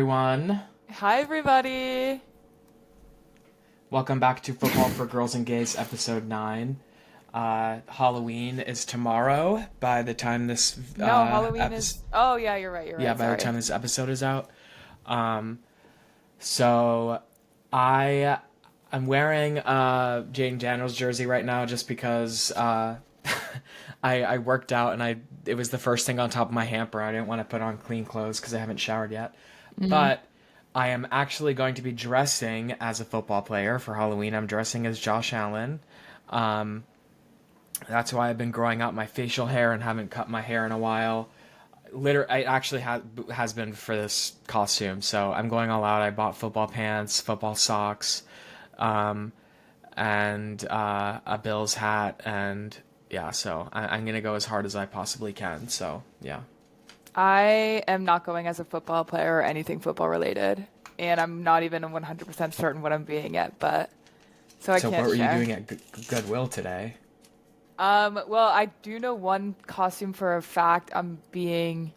everyone. Hi, everybody. Welcome back to Football for Girls and Gays, episode 9. Halloween is tomorrow by the time this No, Halloween episode. is. Oh, yeah, you're right. You're Yeah, right. by the Sorry. time this episode is out. So I I'm wearing Jane Daniels jersey right now just because I worked out and it was the first thing on top of my hamper. I didn't want to put on clean clothes because I haven't showered yet. Mm. But I am actually going to be dressing as a football player for Halloween. I'm dressing as Josh Allen. Um, that's why I've been growing out my facial hair and haven't cut my hair in a while. Literally, it actually has been for this costume. So I'm going all out. I bought football pants, football socks, um, and a Bills hat, and yeah. So I'm gonna go as hard as I possibly can. So yeah. I am not going as a football player or anything football related, and I'm not even 100% certain what I'm being yet, but so I So what can't were you share. doing at Goodwill today? Well, I do know one costume for a fact. I'm being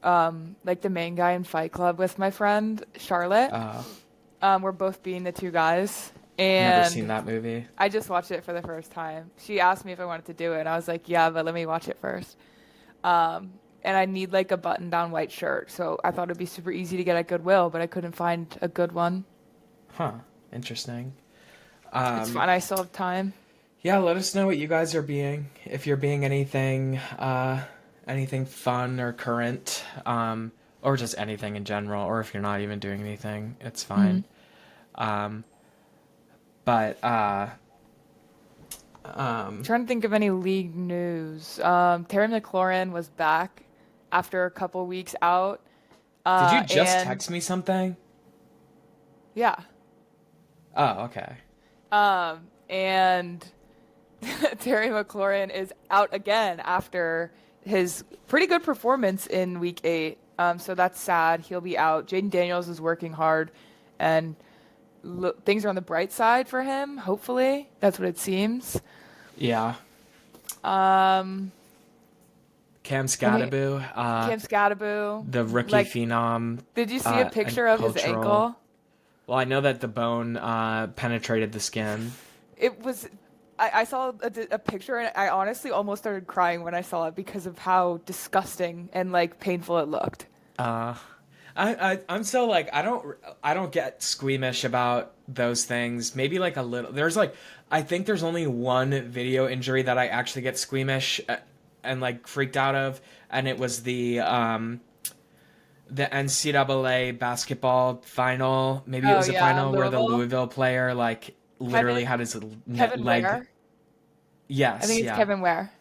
like the main guy in Fight Club with my friend Charlotte. Uh, We're both being the two guys, Never seen and that movie. I just watched it for the first time. She asked me if I wanted to do it, and I was like, yeah, but let me watch it first. And I need like a button-down white shirt, so I thought it'd be super easy to get at Goodwill, but I couldn't find a good one. Huh. Interesting. It's fine. I still have time. Yeah, let us know what you guys are being. If you're being anything fun or current, or just anything in general, or if you're not even doing anything, it's Hmm. fine. Um, but Trying to think of any league news. Terry McLaurin was back after a couple weeks out, did you just and text me something? yeah, Oh, okay. and Terry McLaurin is out again after his pretty good performance in week 8. So that's sad. He'll be out. Jaden Daniels is working hard, and things are on the bright side for him. Hopefully, that's what it seems. Yeah. Um, Cam any Scadaboo, Cam Scadaboo, the rookie like, phenom, did you see a and picture of his cultural. ankle? Well, I know that the bone penetrated the skin. It was. I saw a picture and I honestly almost started crying when I saw it because of how disgusting and like painful it looked. Uh, I'm so like I don't get squeamish about those things. Maybe like a little. There's like I think there's only one video injury that I actually get squeamish and like freaked out of, and it was the NCAA basketball final. Maybe it Oh was a yeah, final where the Louisville. Louisville player like literally Kevin had his Kevin leg. Ware. I Yes, think it's yeah. Kevin Ware.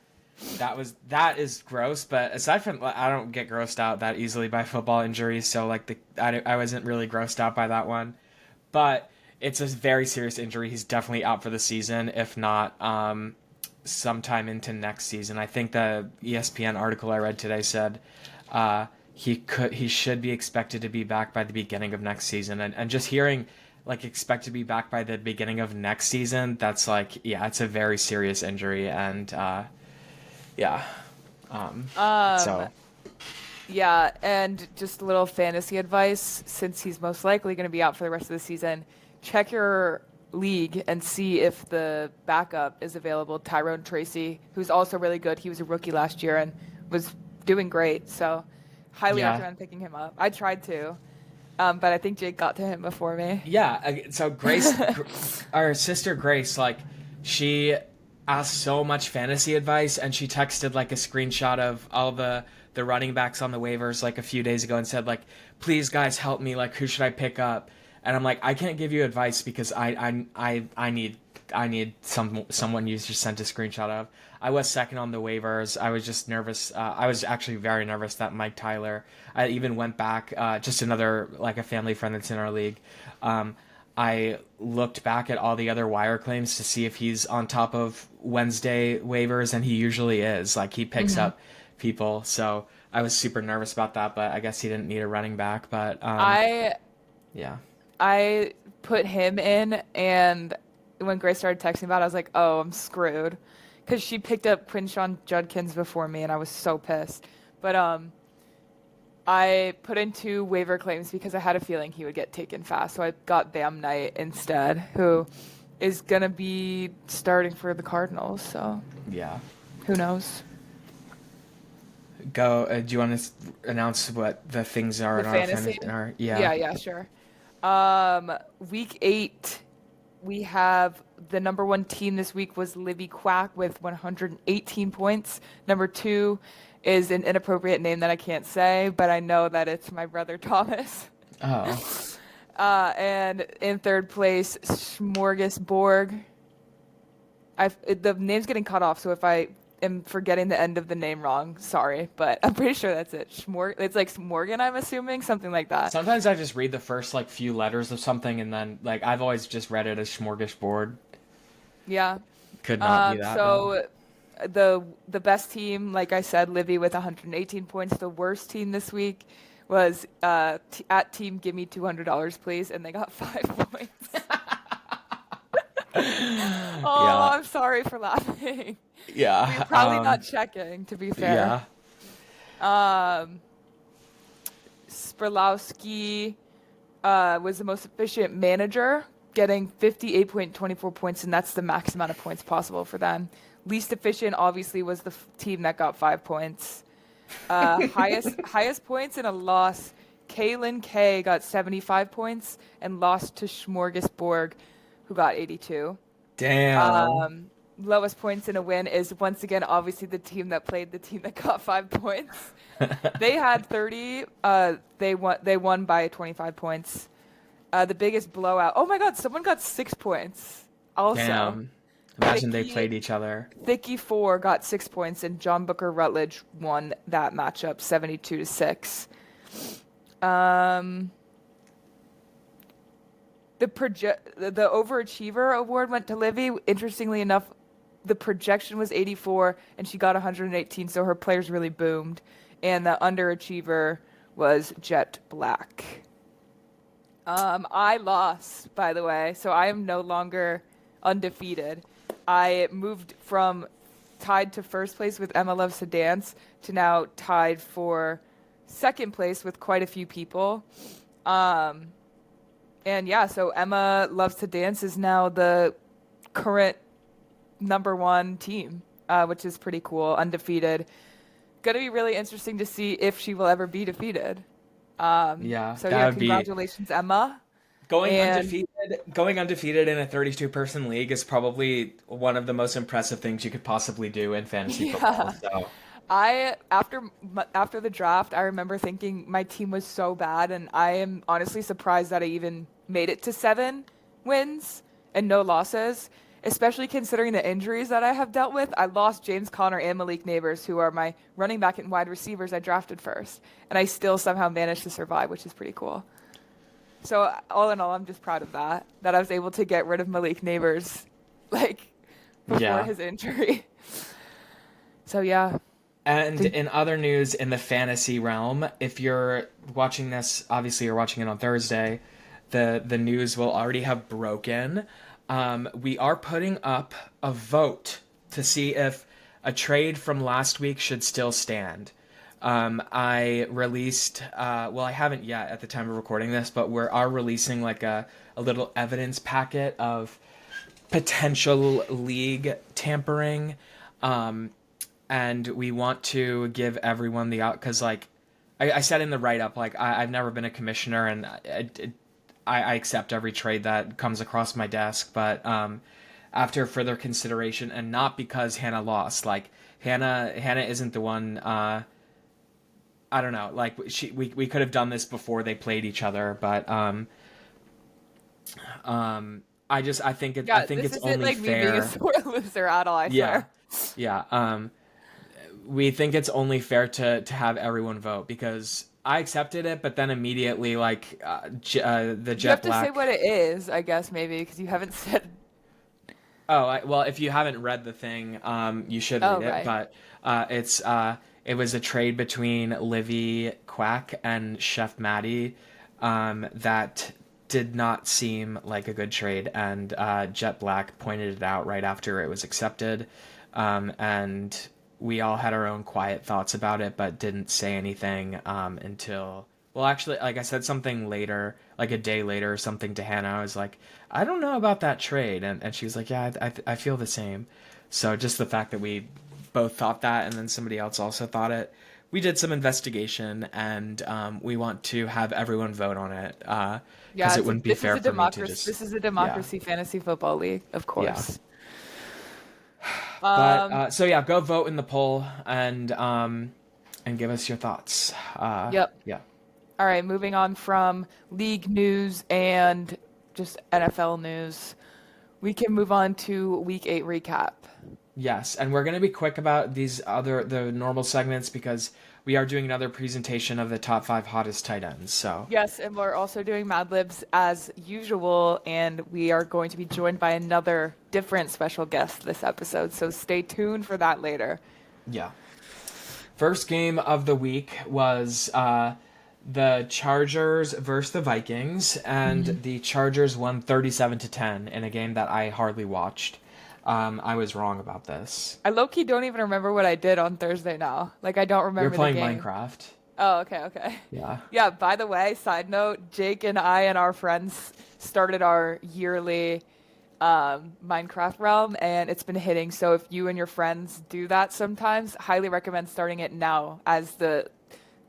That is gross, but aside from I don't get grossed out that easily by football injuries, so like I wasn't really grossed out by that one. But it's a very serious injury. He's definitely out for the season, if not sometime into next season. I think the ESPN article I read today said he should be expected to be back by the beginning of next season, and just hearing like expect to be back by the beginning of next season, that's like yeah, it's a very serious injury, and yeah. Um, Um, so yeah, and just a little fantasy advice since he's most likely going to be out for the rest of the season. Check your league and see if the backup is available. Tyrone Tracy, who's also really good. He was a rookie last year and was doing great. So, highly yeah, recommend picking him up. I tried to, but I think Jake got to him before me. yeah. So our sister Grace, like she asked so much fantasy advice, and she texted like a screenshot of all the running backs on the waivers like a few days ago and said like, please guys help me, like who should I pick up? And I'm like, I can't give you advice because I need someone you just sent a screenshot of. I was second on the waivers. I was just nervous. I was actually very nervous that Mike Tyler. I even went back. Just another like a family friend that's in our league. I looked back at all the other wire claims to see if he's on top of Wednesday waivers, and he usually is. Like he picks Hmm. up people. So I was super nervous about that, but I guess he didn't need a running back. But I yeah, I put him in, and when Grace started texting about it, I was like, oh, I'm screwed. Because she picked up Quinshawn Judkins before me, and I was so pissed. But I put in 2 waiver claims because I had a feeling he would get taken fast. So I got Bam Knight instead, who is going to be starting for the Cardinals. So Yeah. who knows? Go. Do you want to announce what the things are The in our fantasy? Yeah. Yeah, sure. Week 8, we have the number 1 team this week was Livy Quack with 118 points. Number 2 is an inappropriate name that I can't say, but I know that it's my brother Thomas. Oh. And in 3rd place, Smorgasborg. The name's getting cut off, so if I am forgetting the end of the name wrong, sorry, but I'm pretty sure that's it. It's like Morgan, I'm assuming, something like that. Sometimes I just read the first like few letters of something, and then like I've always just read it as smorgasbord. Yeah. Could not be that though. So the best team, like I said, Livy with 118 points. The worst team this week was at Team Gimme $200, please, and they got 5 points. Oh, Yeah. I'm sorry for laughing. Yeah. You're probably not checking, to be fair. Yeah. Spralowski was the most efficient manager, getting 58.24 points, and that's the max amount of points possible for them. Least efficient, obviously, was the team that got 5 points. Highest points in a loss, Kaylin K got 75 points and lost to Smorgasborg, who got 82. Damn. Lowest points in a win is once again obviously the team that played the team that got 5 points. They had 30. They won by 25 points. The biggest blowout. Oh my God! Someone got 6 points. Also, Damn. Imagine they played each other. Thicky 4 got 6 points, and John Booker Rutledge won that matchup 72-6. The overachiever award went to Livy. Interestingly enough, the projection was 84 and she got 118, so her players really boomed. And the underachiever was Jet Black. I lost, by the way, so I am no longer undefeated. I moved from tied to first place with Emma Loves to Dance to now tied for second place with quite a few people. And yeah, so Emma Loves to Dance is now the current number 1 team, which is pretty cool, undefeated. Going to be really interesting to see if she will ever be defeated. Yeah, so that yeah, would be congratulations, Emma. going undefeated in a 32-person league is probably one of the most impressive things you could possibly do in fantasy football. So After the draft, I remember thinking my team was so bad, and I am honestly surprised that I even made it to 7 wins and no losses, especially considering the injuries that I have dealt with. I lost James Conner and Malik Neighbors, who are my running back and wide receivers I drafted first, and I still somehow managed to survive, which is pretty cool. So all in all, I'm just proud of that I was able to get rid of Malik Neighbors before his injury. So yeah. And in other news in the fantasy realm, if you're watching this, obviously you're watching it on Thursday, the news will already have broken. We are putting up a vote to see if a trade from last week should still stand. I released, I haven't yet at the time of recording this, but we are releasing like a little evidence packet of potential league tampering. And we want to give everyone the out, because like I said in the write-up, like I've never been a commissioner, and I accept every trade that comes across my desk, but after further consideration, and not because Hannah lost, like Hannah isn't the one. I don't know, like we could have done this before they played each other, but I think it's only like fair. Me being a sore loser at all, I swear. Yeah. We think it's only fair to have everyone vote, because I accepted it, but then immediately like the Jet Black. You have to say what it is, I guess, maybe, because you haven't said. Oh, well, if you haven't read the thing, you should read it. Right. But it was a trade between Livy Quack and Chef Maddie that did not seem like a good trade, and Jet Black pointed it out right after it was accepted, and we all had our own quiet thoughts about it, but didn't say anything until. Well, actually, like I said something later, like a day later or something to Hannah. I was like, I don't know about that trade. And she was like, yeah, I feel the same. So just the fact that we both thought that and then somebody else also thought it. We did some investigation and we want to have everyone vote on it because it wouldn't be fair for me to just. This is a Yeah. democracy fantasy football league, of Yeah. course. But so yeah, go vote in the poll and give us your thoughts. Yep. Yeah. All right, moving on from league news and just NFL news, we can move on to Week 8 recap. Yes, and we're going to be quick about the normal segments because we are doing another presentation of the top 5 hottest tight ends. So Yes, and we're also doing Mad Libs as usual, and we are going to be joined by another different special guest this episode, so stay tuned for that later. yeah. First game of the week was the Chargers versus the Vikings, and the Chargers won 37-10 in a game that I hardly watched. I was wrong about this. I low-key don't even remember what I did on Thursday now. Like, I don't remember You're playing the game. Minecraft. Oh, okay. Yeah. Yeah, by the way, side note, Jake and I and our friends started our yearly Minecraft realm, and it's been hitting. So if you and your friends do that sometimes, highly recommend starting it now as the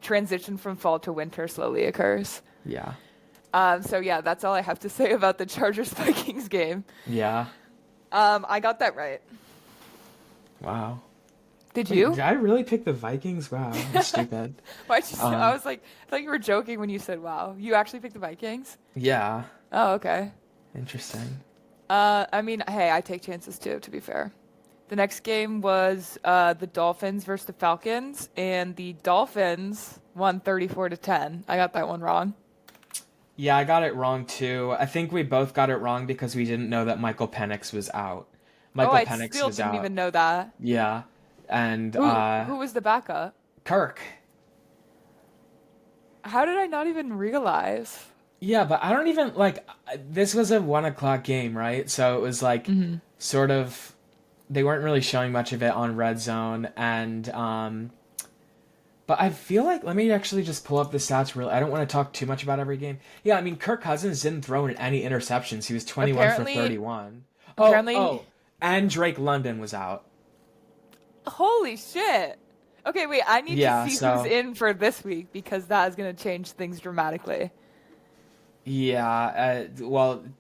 transition from fall to winter slowly occurs. Yeah. So yeah, that's all I have to say about the Chargers-Vikings game. Yeah. I got that right. Wow. Did Wait, you? did I really pick the Vikings? Wow, I'm stupid. Why'd you say, I was like, I thought you were joking when you said, wow. You actually picked the Vikings? Yeah. Oh, okay. Interesting. I mean, hey, I take chances too, to be fair. The next game was the Dolphins versus the Falcons, and the Dolphins won 34-10. I got that one wrong. Yeah, I got it wrong too. I think we both got it wrong because we didn't know that Michael Penix was out. I still didn't even know that. Yeah. And Who was the backup? Kirk. How did I not even realize? Yeah, but I don't even this was a 1:00 game, right? So it was like sort of they weren't really showing much of it on Red Zone and but I feel like let me actually just pull up the stats really. I don't want to talk too much about every game. Yeah, I mean Kirk Cousins didn't throw in any interceptions. He was 21 for 31. And Drake London was out. Holy shit. Okay, wait, I need to see so, who's in for this week because that is going to change things dramatically. Yeah,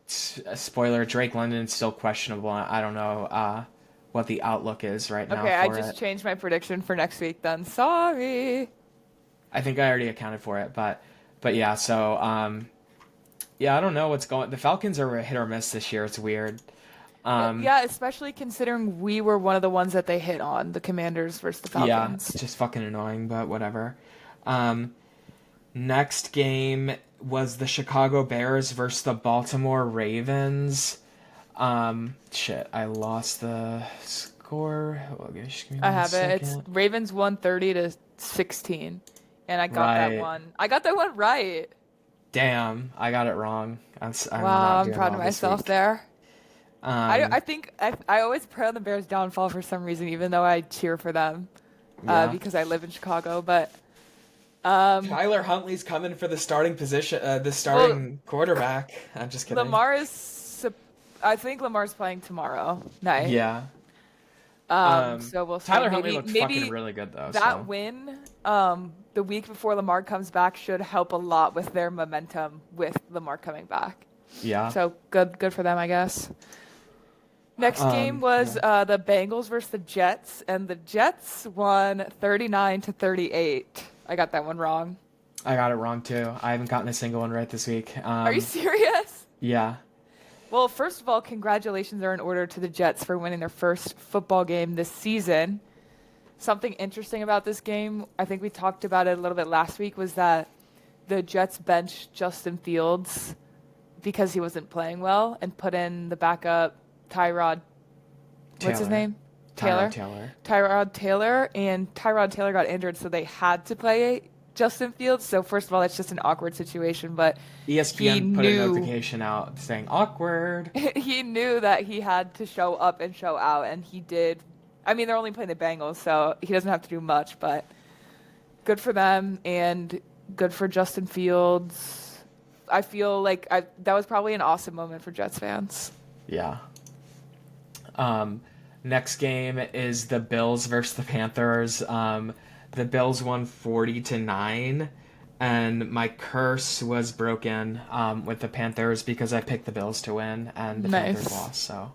spoiler, Drake London's still questionable. I don't know what the outlook is right now. Okay, I just changed my prediction for next week then. Sorry. I think I already accounted for it, but yeah, so yeah, I don't know what's going. The Falcons are a hit or miss this year. It's weird. Yeah, especially considering we were one of the ones that they hit on, the Commanders versus the Falcons. Yeah, it's just fucking annoying, but whatever. Next game was the Chicago Bears versus the Baltimore Ravens. Shit, I lost the score. I have it. It's Ravens won 30-16, and I got that one. I got that one right. Damn, I got it wrong. I'm proud of myself there. I think I always pray on the Bears' downfall for some reason, even though I cheer for them because I live in Chicago. But Tyler Huntley's coming for the starting position, the starting quarterback. I'm just kidding. I think Lamar's playing tomorrow night. Yeah. So we'll see. Tyler Huntley looks fucking really good though. That win, the week before Lamar comes back, should help a lot with their momentum with Lamar coming back. Yeah. So good for them, I guess. Next game was the Bengals versus the Jets, and the Jets won 39-38. I got that one wrong. I got it wrong too. I haven't gotten a single one right this week. Are you serious? Yeah. Well, first of all, congratulations are in order to the Jets for winning their first football game this season. Something interesting about this game, I think we talked about it a little bit last week, was that the Jets benched Justin Fields because he wasn't playing well and put in the backup Tyrod. What's his name? Taylor. Tyrod Taylor, and Tyrod Taylor got injured, so they had to play Justin Fields. So first of all, that's just an awkward situation, but ESPN put a notification out saying awkward. He knew that he had to show up and show out, and he did I mean, they're only playing the Bengals, so he doesn't have to do much, but good for them and good for Justin Fields. I feel like that was probably an awesome moment for Jets fans. Yeah. Next game is the Bills versus the Panthers. The Bills won 40-9, and my curse was broken with the Panthers because I picked the Bills to win, and the Panthers lost. So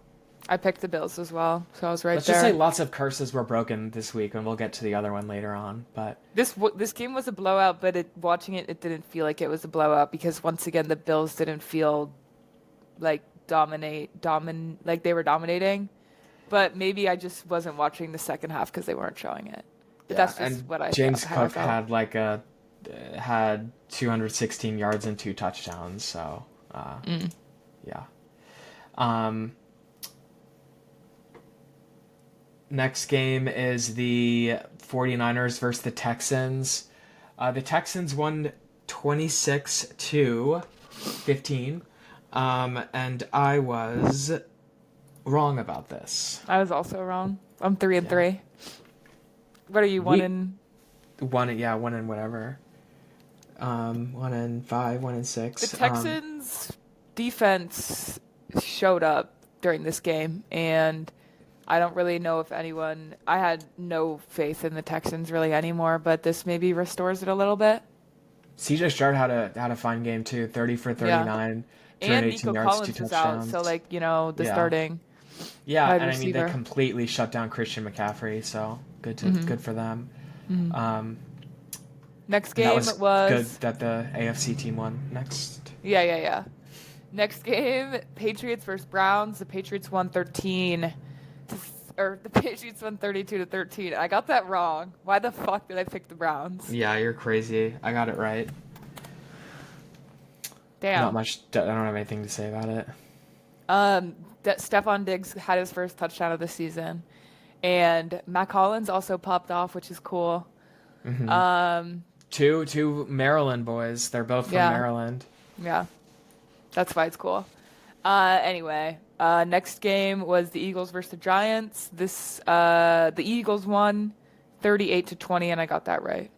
I picked the Bills as well, so I was right there. Let's just say lots of curses were broken this week, and we'll get to the other one later on. But this game was a blowout, but watching it didn't feel like it was a blowout because once again the Bills didn't feel like like they were dominating. But maybe I just wasn't watching the second half because they weren't showing it. But that's just what I James thought. Cook had 216 yards and 2 touchdowns. So yeah. Next game is the 49ers versus the Texans. The Texans won 26-15. And I was wrong about this. I was also wrong. I'm 3-3. What are you, 1 and whatever. 1-5, 1-6. The Texans defense showed up during this game, and I don't really know if anyone. I had no faith in the Texans really anymore, but this maybe restores it a little bit. CJ Stroud had a fine game too, 30 for 39, and 218 Nico yards, Collins 2 was touchdowns. out, so the starting. Yeah, and receiver. I mean they completely shut down Christian McCaffrey, so good for them. Mm-hmm. Next game was good that the AFC team won. Next. Yeah. Next game, Patriots versus Browns. The Patriots won 32-13. I got that wrong. Why the fuck did I pick the Browns? Yeah, you're crazy. I got it right. Damn. Not much. I don't have anything to say about it. That Stephon Diggs had his first touchdown of the season, and Matt Collins also popped off, which is cool. Mm-hmm. Two Maryland boys. They're both from Maryland. Yeah, that's why it's cool. Anyway, next game was the Eagles versus the Giants. The Eagles won 38-20, and I got that right.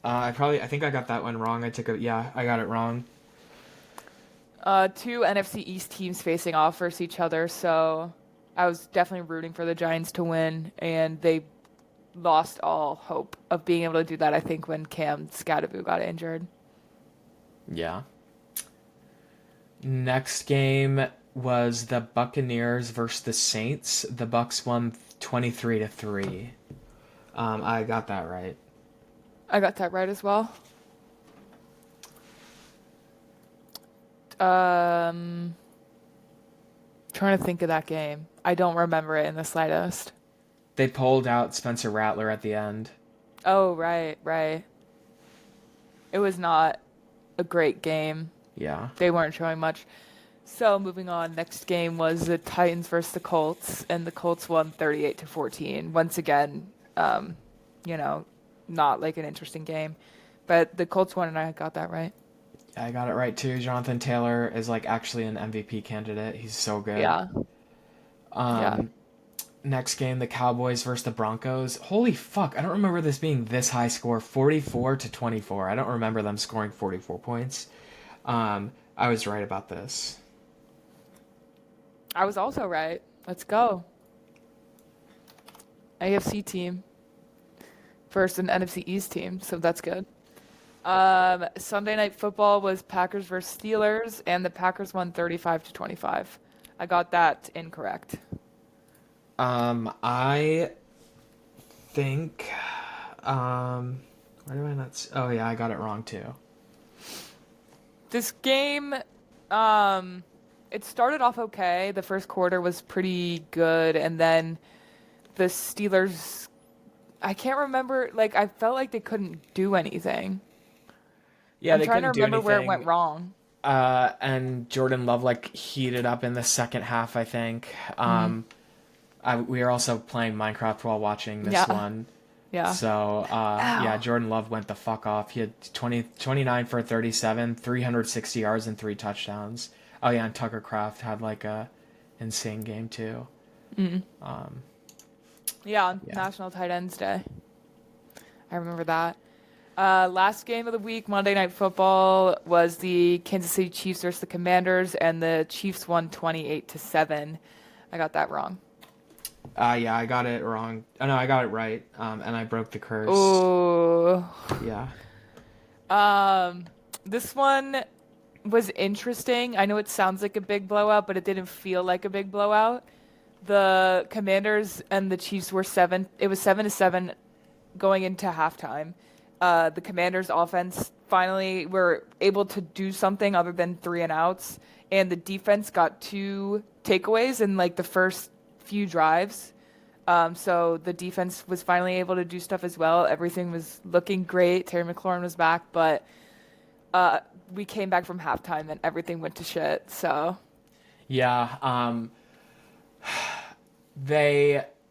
I think I got that one wrong. I got it wrong. Two NFC East teams facing off versus each other, so I was definitely rooting for the Giants to win, and they lost all hope of being able to do that, I think, when Cam Scadaboo got injured. Yeah. Next game was the Buccaneers versus the Saints. The Bucs won 23-3. I got that right. I got that right as well. Trying to think of that game. I don't remember it in the slightest. They pulled out Spencer Rattler at the end. Oh, right. It was not a great game. Yeah. They weren't showing much. So moving on, next game was the Titans versus the Colts, and the Colts won 38-14. Once again, not like an interesting game. But the Colts won, and I got that right. I got it right too. Jonathan Taylor is actually an MVP candidate. He's so good. Yeah. Next game, the Cowboys versus the Broncos. Holy fuck, I don't remember this being this high score, 44-24. I don't remember them scoring 44 points. I was right about this. I was also right. Let's go. AFC team versus an NFC East team, so that's good. Sunday Night Football was Packers versus Steelers, and the Packers won 35-25. I got that incorrect. I think, why do I not? Oh yeah, I got it wrong too. This game, it started off okay. The first quarter was pretty good, and then the Steelers, I can't remember. I felt like they couldn't do anything. Yeah, I'm trying to remember where it went wrong. And Jordan Love heated up in the second half, I think. We were also playing Minecraft while watching this one. Yeah. So, Jordan Love went the fuck off. He had 29 for 37, 360 yards and 3 touchdowns. Oh yeah, and Tucker Kraft had a insane game too. Yeah, on Yeah. National Tight Ends Day. I remember that. Last game of the week, Monday Night Football, was the Kansas City Chiefs versus the Commanders, and the Chiefs won 28-7. I got that wrong. Yeah, I got it wrong. Oh, no, I got it right. And I broke the curse. Ooh. Yeah. Um, this one was interesting. I know it sounds like a big blowout, but it didn't feel like a big blowout. The Commanders and the Chiefs were seven. It was 7-7 going into halftime. The Commanders' offense finally were able to do something other than 3-and-outs, and the defense got 2 takeaways in like the first few drives. So the defense was finally able to do stuff as well. Everything was looking great. Terry McLaurin was back, but we came back from halftime and everything went to shit. So Yeah.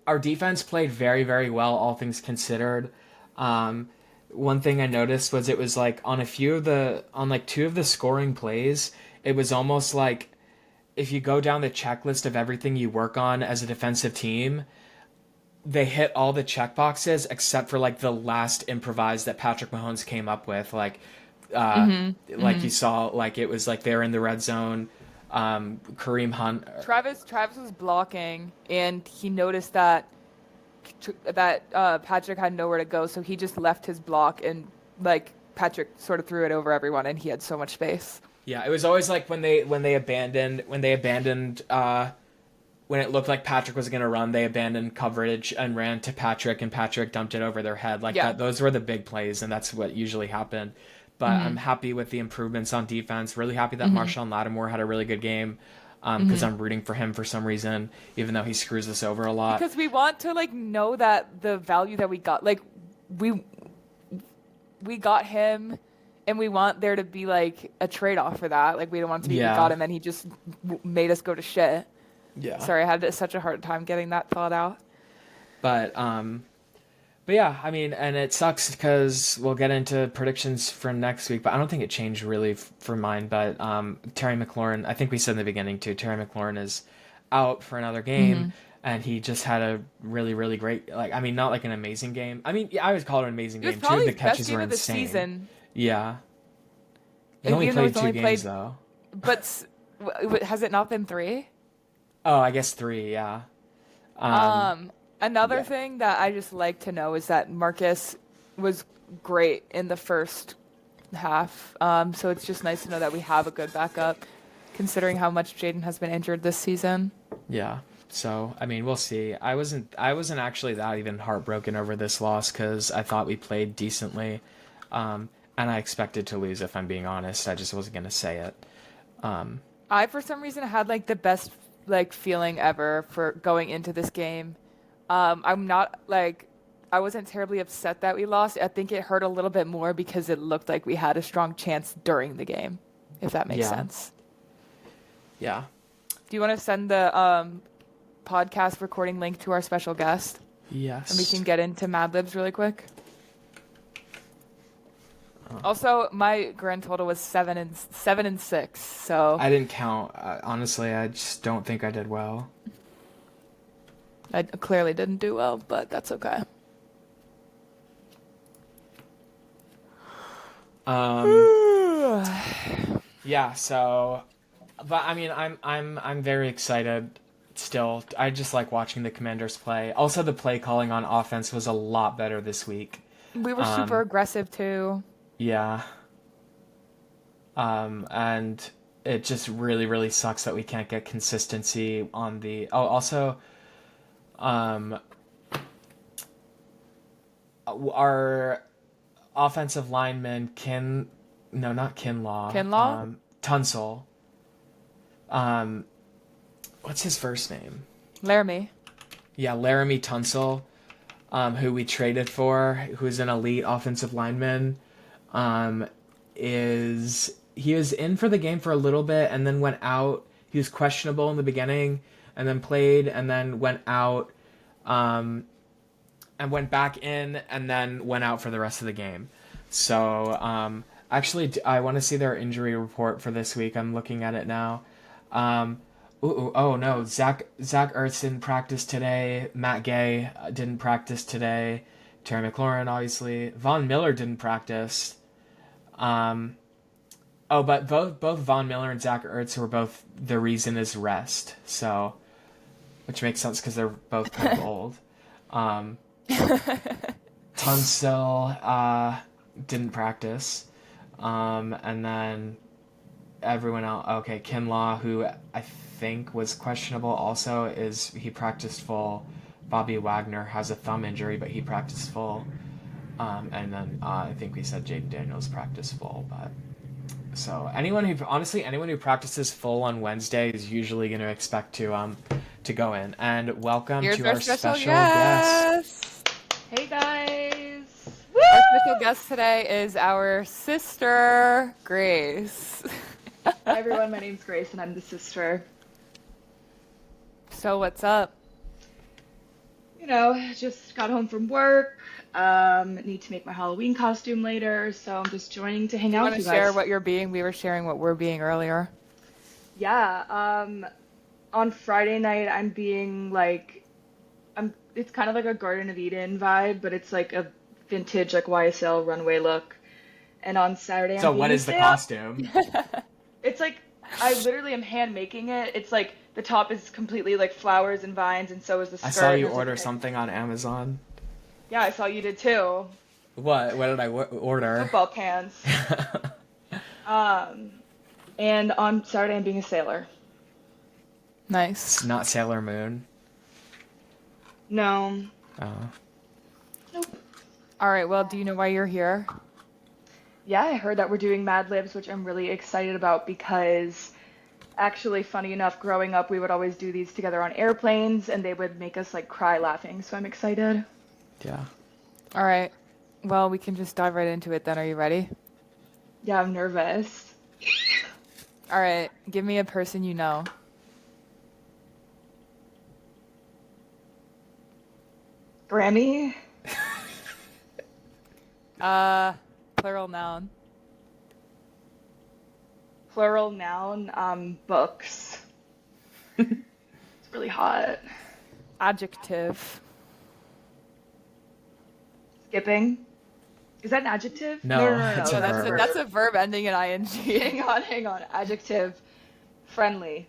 Our defense played very, very well, all things considered. One thing I noticed was it was like on like 2 of the scoring plays, it was almost like if you go down the checklist of everything you work on as a defensive team, they hit all the check boxes except for like the last improvise that Patrick Mahomes came up with. Like you saw, like it was like they're in the red zone. Kareem Hunt. Travis was blocking, and he noticed that Patrick had nowhere to go, so he just left his block, and like Patrick sort of threw it over everyone, and he had so much space. Yeah, it was always like when they abandoned when it looked like Patrick was going to run, they abandoned coverage and ran to Patrick, and Patrick dumped it over their head. Like that, those were the big plays, and that's what usually happened. But I'm happy with the improvements on defense. Really happy that Marshawn Lattimore had a really good game, because I'm rooting for him for some reason, even though he screws us over a lot. Because we want to like know that the value that we got, like we got him, and we want there to be like a trade off for that. Like we don't want to be we got him and he just made us go to shit. Yeah. Sorry, I had such a hard time getting that thought out. But yeah, I mean, and it sucks because we'll get into predictions for next week, but I don't think it changed really for mine. But Terry McLaurin, I think we said in the beginning too, Terry McLaurin is out for another game, and he just had a really, really great, like, I mean, not like an amazing game. I mean, yeah, I would call it an amazing game too. The catches were insane. Season. Yeah. He only played 2 games though. But has it not been 3? Oh, I guess 3, yeah. Another thing that I just like to know is that Marcus was great in the first half. So it's just nice to know that we have a good backup, considering how much Jaden has been injured this season. Yeah. So, I mean, we'll see. I wasn't actually that even heartbroken over this loss because I thought we played decently. And I expected to lose, if I'm being honest. I just wasn't going to say it. I, for some reason, had like the best like feeling ever for going into this game. I'm not like I wasn't terribly upset that we lost. I think it hurt a little bit more because it looked like we had a strong chance during the game, if that makes sense. Yeah. Do you want to send the podcast recording link to our special guest? Yes. And we can get into Mad Libs really quick. Also, my grand total was 7 and 6. So I didn't count. Honestly, I just don't think I did well. I clearly didn't do well, but that's okay. Yeah. So, but I mean, I'm very excited. Still, I just like watching the Commanders play. Also, the play calling on offense was a lot better this week. We were super aggressive too. Yeah. And it just really, really sucks that we can't get consistency on the. Oh, also, our offensive lineman not Kinlaw. Kinlaw? Tunsil. What's his first name? Laramie. Yeah, Laramie Tunsil, who we traded for, who's an elite offensive lineman. He was in for the game for a little bit and then went out. He was questionable in the beginning and then played and then went out, and went back in and then went out for the rest of the game. So, actually, I want to see their injury report for this week. I'm looking at it now. Oh no, Zach Ertz didn't practice today. Matt Gay didn't practice today. Terry McLaurin, obviously. Von Miller didn't practice. Um, oh, but both Von Miller and Zach Ertz were both the reason is rest. So, which makes sense because they're both kind of old. Um, Tunsil didn't practice. And then everyone else. Okay, Kinlaw, who I think was questionable, also he practiced full. Bobby Wagner has a thumb injury, but he practiced full. And then I think we said Jaden Daniels practiced full, but so anyone who practices full on Wednesday is usually going to expect to go in. And welcome Here's to our our special special guest. Hey guys! Our special guest today is our sister, Grace. Hi everyone, my name's Grace and I'm the sister. So what's up? You know, just got home from work, need to make my Halloween costume later, so I'm just joining to hang out Want with to you guys. share what you're being? We were sharing what we're being earlier. Yeah, on Friday night I'm being like, it's kind of like a Garden of Eden vibe, but it's like a vintage like YSL runway look. And on Saturday I'm So being what a is the sailor. costume? It's like, I literally am hand making it. It's like, the top is completely like flowers and vines, and so is the skirt. I saw you There's, order like, something on Amazon. Yeah, I saw you did too. What did I order? Football pants. And on Saturday I'm being a sailor. Nice. It's not Sailor Moon. No. Oh. Nope. All right. Well, do you know why you're here? Yeah, I heard that we're doing Mad Libs, which I'm really excited about because actually, funny enough, growing up we would always do these together on airplanes and they would make us like cry laughing, so I'm excited. Yeah. All right. Well, we can just dive right into it then. Are you ready? Yeah, I'm nervous. All right. Give me a person you know. Grammy? Plural noun. Plural noun, books. It's really hot. Adjective. Skipping? Is that an adjective? No, No. it's a verb. That's a verb ending in ing. Hang on. Adjective. Friendly.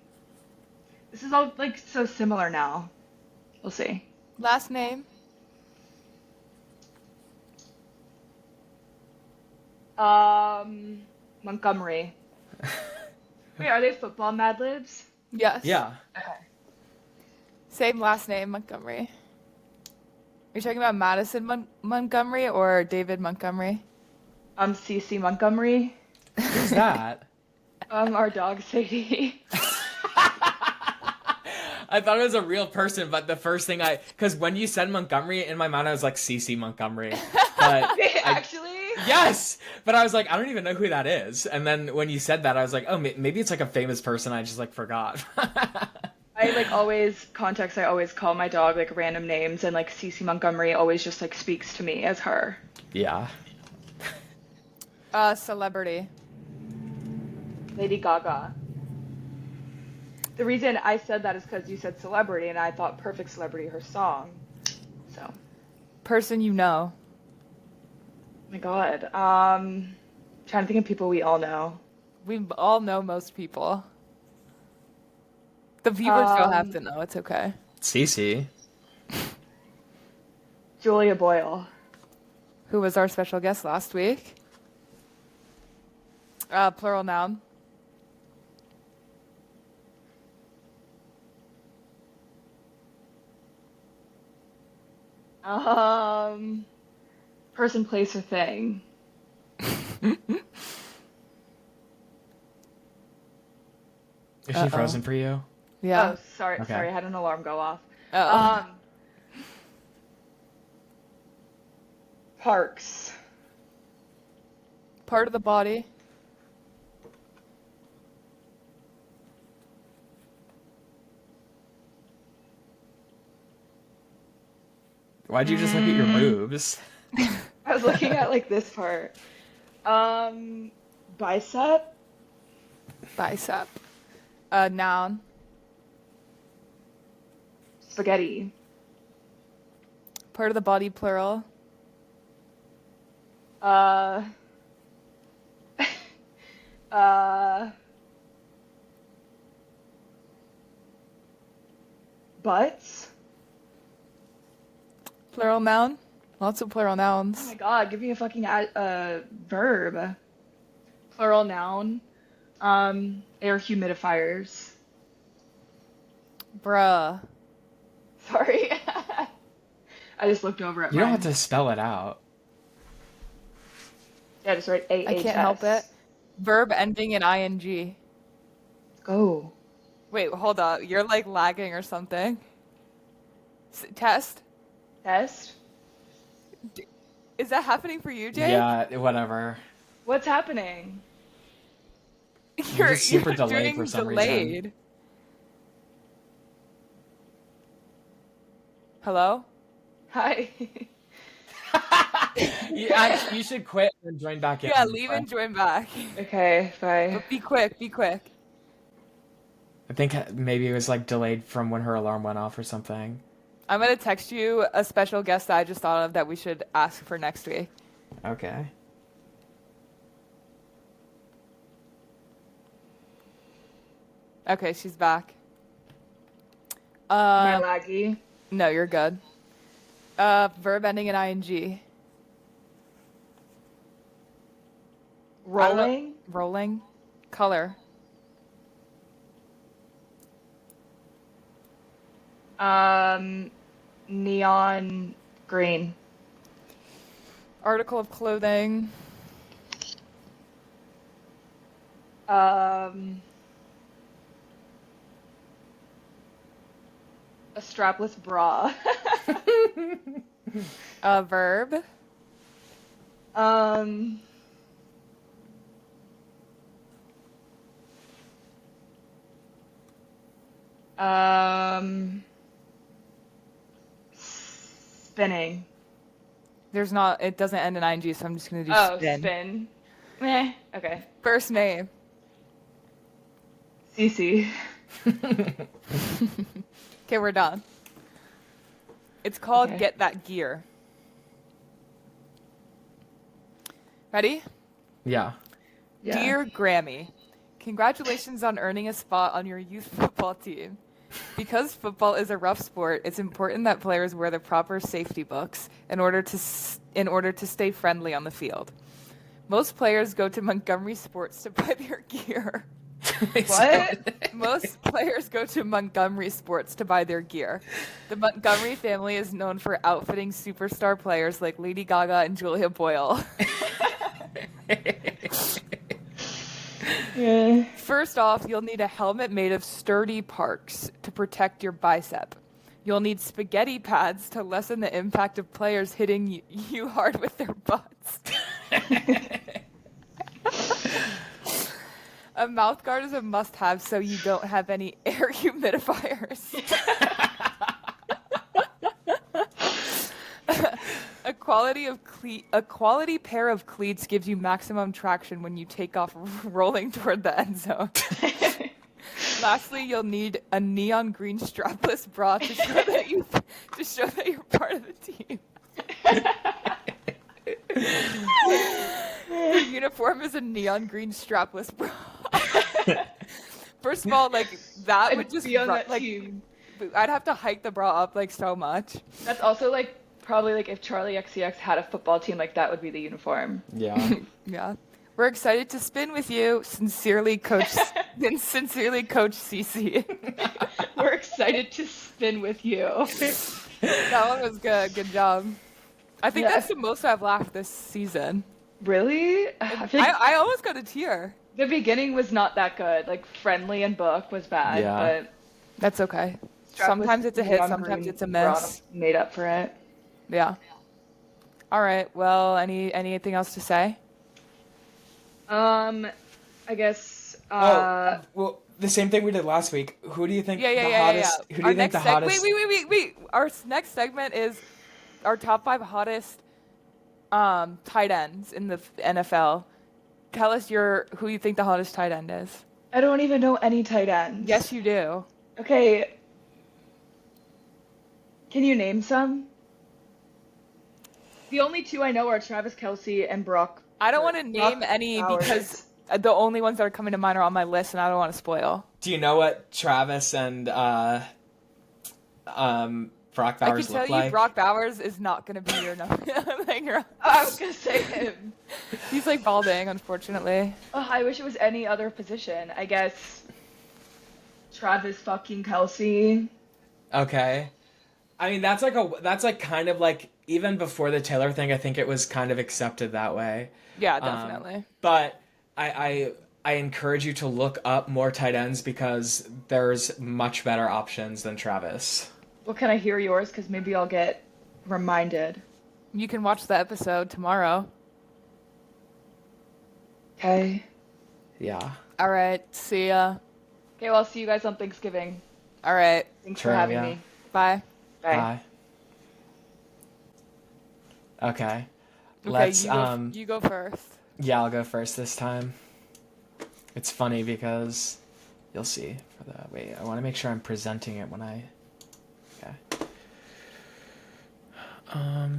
This is all like so similar now. We'll see. Last name. Montgomery. Wait, are they football Mad Libs? Yes. Yeah. Okay. Same last name, Montgomery. Are you talking about Madison Montgomery or David Montgomery? CC Montgomery. Who's that? Our dog Sadie. I thought it was a real person, but the first thing because when you said Montgomery, in my mind I was like CC Montgomery. But Actually? yes! But I was like, I don't even know who that is. And then when you said that, I was like, oh, maybe it's like a famous person I just like forgot. I like always I always call my dog like random names, and like CC Montgomery always just like speaks to me as her. Yeah. Celebrity. Lady Gaga. The reason I said that is because you said celebrity, and I thought Perfect Celebrity, her song. So. Person you know. Oh my God. Trying to think of people we all know. We all know most people. The viewers don't have to know. It's okay. CC. Julia Boyle. Who was our special guest last week? Plural noun. Person, place, or thing. Is she frozen for you? Yeah. Oh, sorry, Okay. I had an alarm go off. Oh. Parks. Part of the body. Why'd you just look at your boobs? I was looking at like this part. Bicep. Bicep. Noun. Spaghetti. Part of the body, plural. Uh, uh, butts. Plural noun. Lots of plural Oh nouns. my God, give me a fucking verb. Plural noun. Air humidifiers. Bruh. Sorry. I just looked over at You don't mine. have to spell it out. Yeah, just write AHS. I can't help it. Verb ending in ing. Go. Wait, hold up. You're like lagging or something. Test. Test. Is that happening for you, Jake? Yeah, whatever. What's happening? You're just super you're delayed doing for some reason. delayed. Hello? Hi. You should quit and join back in. Yeah, leave and join back. Okay, bye. But be quick, be quick. I think maybe it was like delayed from when her alarm went off or something. I'm gonna text you a special guest that I just thought of that we should ask for next week. Okay. Okay, she's back. Am I laggy? No, you're good. Verb ending in ing. Rolling? Rolling. Color. Neon green. Article of clothing. A strapless bra. Verb. Um, spinning. There's not. It doesn't end in ing, so I'm just gonna do Oh, spin. spin. Meh. Okay. First name. Cece. Okay, we're done. It's called Okay. Get That Gear. Ready? Yeah. Yeah. Dear Grammy, congratulations on earning a spot on your youth football team. Because football is a rough sport, it's important that players wear the proper safety books in order to stay friendly on the field. Most players go to Montgomery Sports to buy their gear. What? Most players go to Montgomery Sports to buy their gear. The Montgomery family is known for outfitting superstar players like Lady Gaga and Julia Boyle. Yeah. First off, you'll need a helmet made of sturdy parks to protect your bicep. You'll need spaghetti pads to lessen the impact of players hitting you hard with their butts. A mouth guard is a must-have so you don't have any air humidifiers. A quality pair of cleats gives you maximum traction when you take off rolling toward the end zone. Lastly, you'll need a neon green strapless bra to show that you're part of the team. Your uniform is a neon green strapless bra. First of all, like that would just be on that like team. I'd have to hike the bra up like so much. That's also like probably like if Charlie XCX had a football team, like that would be the uniform. Yeah. Yeah. We're excited to spin with you. Sincerely, Coach Cece. We're excited to spin with you. That one was good. Good job. I think Yeah. that's the most I've laughed this season. Really? I feel like I almost got a tear. the beginning was not that good. Like Friendly and Book was bad, Yeah. but That's okay. Strapless Sometimes it's a hit, neon sometimes green it's a bra miss. made up for it. Yeah. All right. Well, anything else to say? I guess Well, the same thing we did last week. Who do you think the hottest? Who do you think the hottest? Wait. Our next segment is our top 5 hottest tight ends in the NFL. Tell us who you think the hottest tight end is. I don't even know any tight ends. Yes, you do. Okay. Can you name some? The only two I know are Travis Kelce and I don't want to Brock name any because Bowers. the only ones that are coming to mind are on my list, and I don't want to spoil. Do you know what Travis and Brock I can Bowers tell look you, like? Brock Bowers is not going to be your number. I was gonna say him. He's like balding, unfortunately. Oh, I wish it was any other position. I guess Travis fucking Kelsey. Okay. I mean, that's like kind of like even before the Taylor thing, I think it was kind of accepted that way. Yeah, definitely. But I encourage you to look up more tight ends because there's much better options than Travis. Well, can I hear yours? Because maybe I'll get reminded. You can watch the episode tomorrow. Okay. Yeah. All right. See ya. Okay, well, I'll see you guys on Thanksgiving. All right. Thanks True, for having yeah. me. Bye. Bye. Okay. Okay, Let's you go first. yeah, I'll go first this time. It's funny because you'll see for the wait, I want to make sure I'm presenting it when I okay.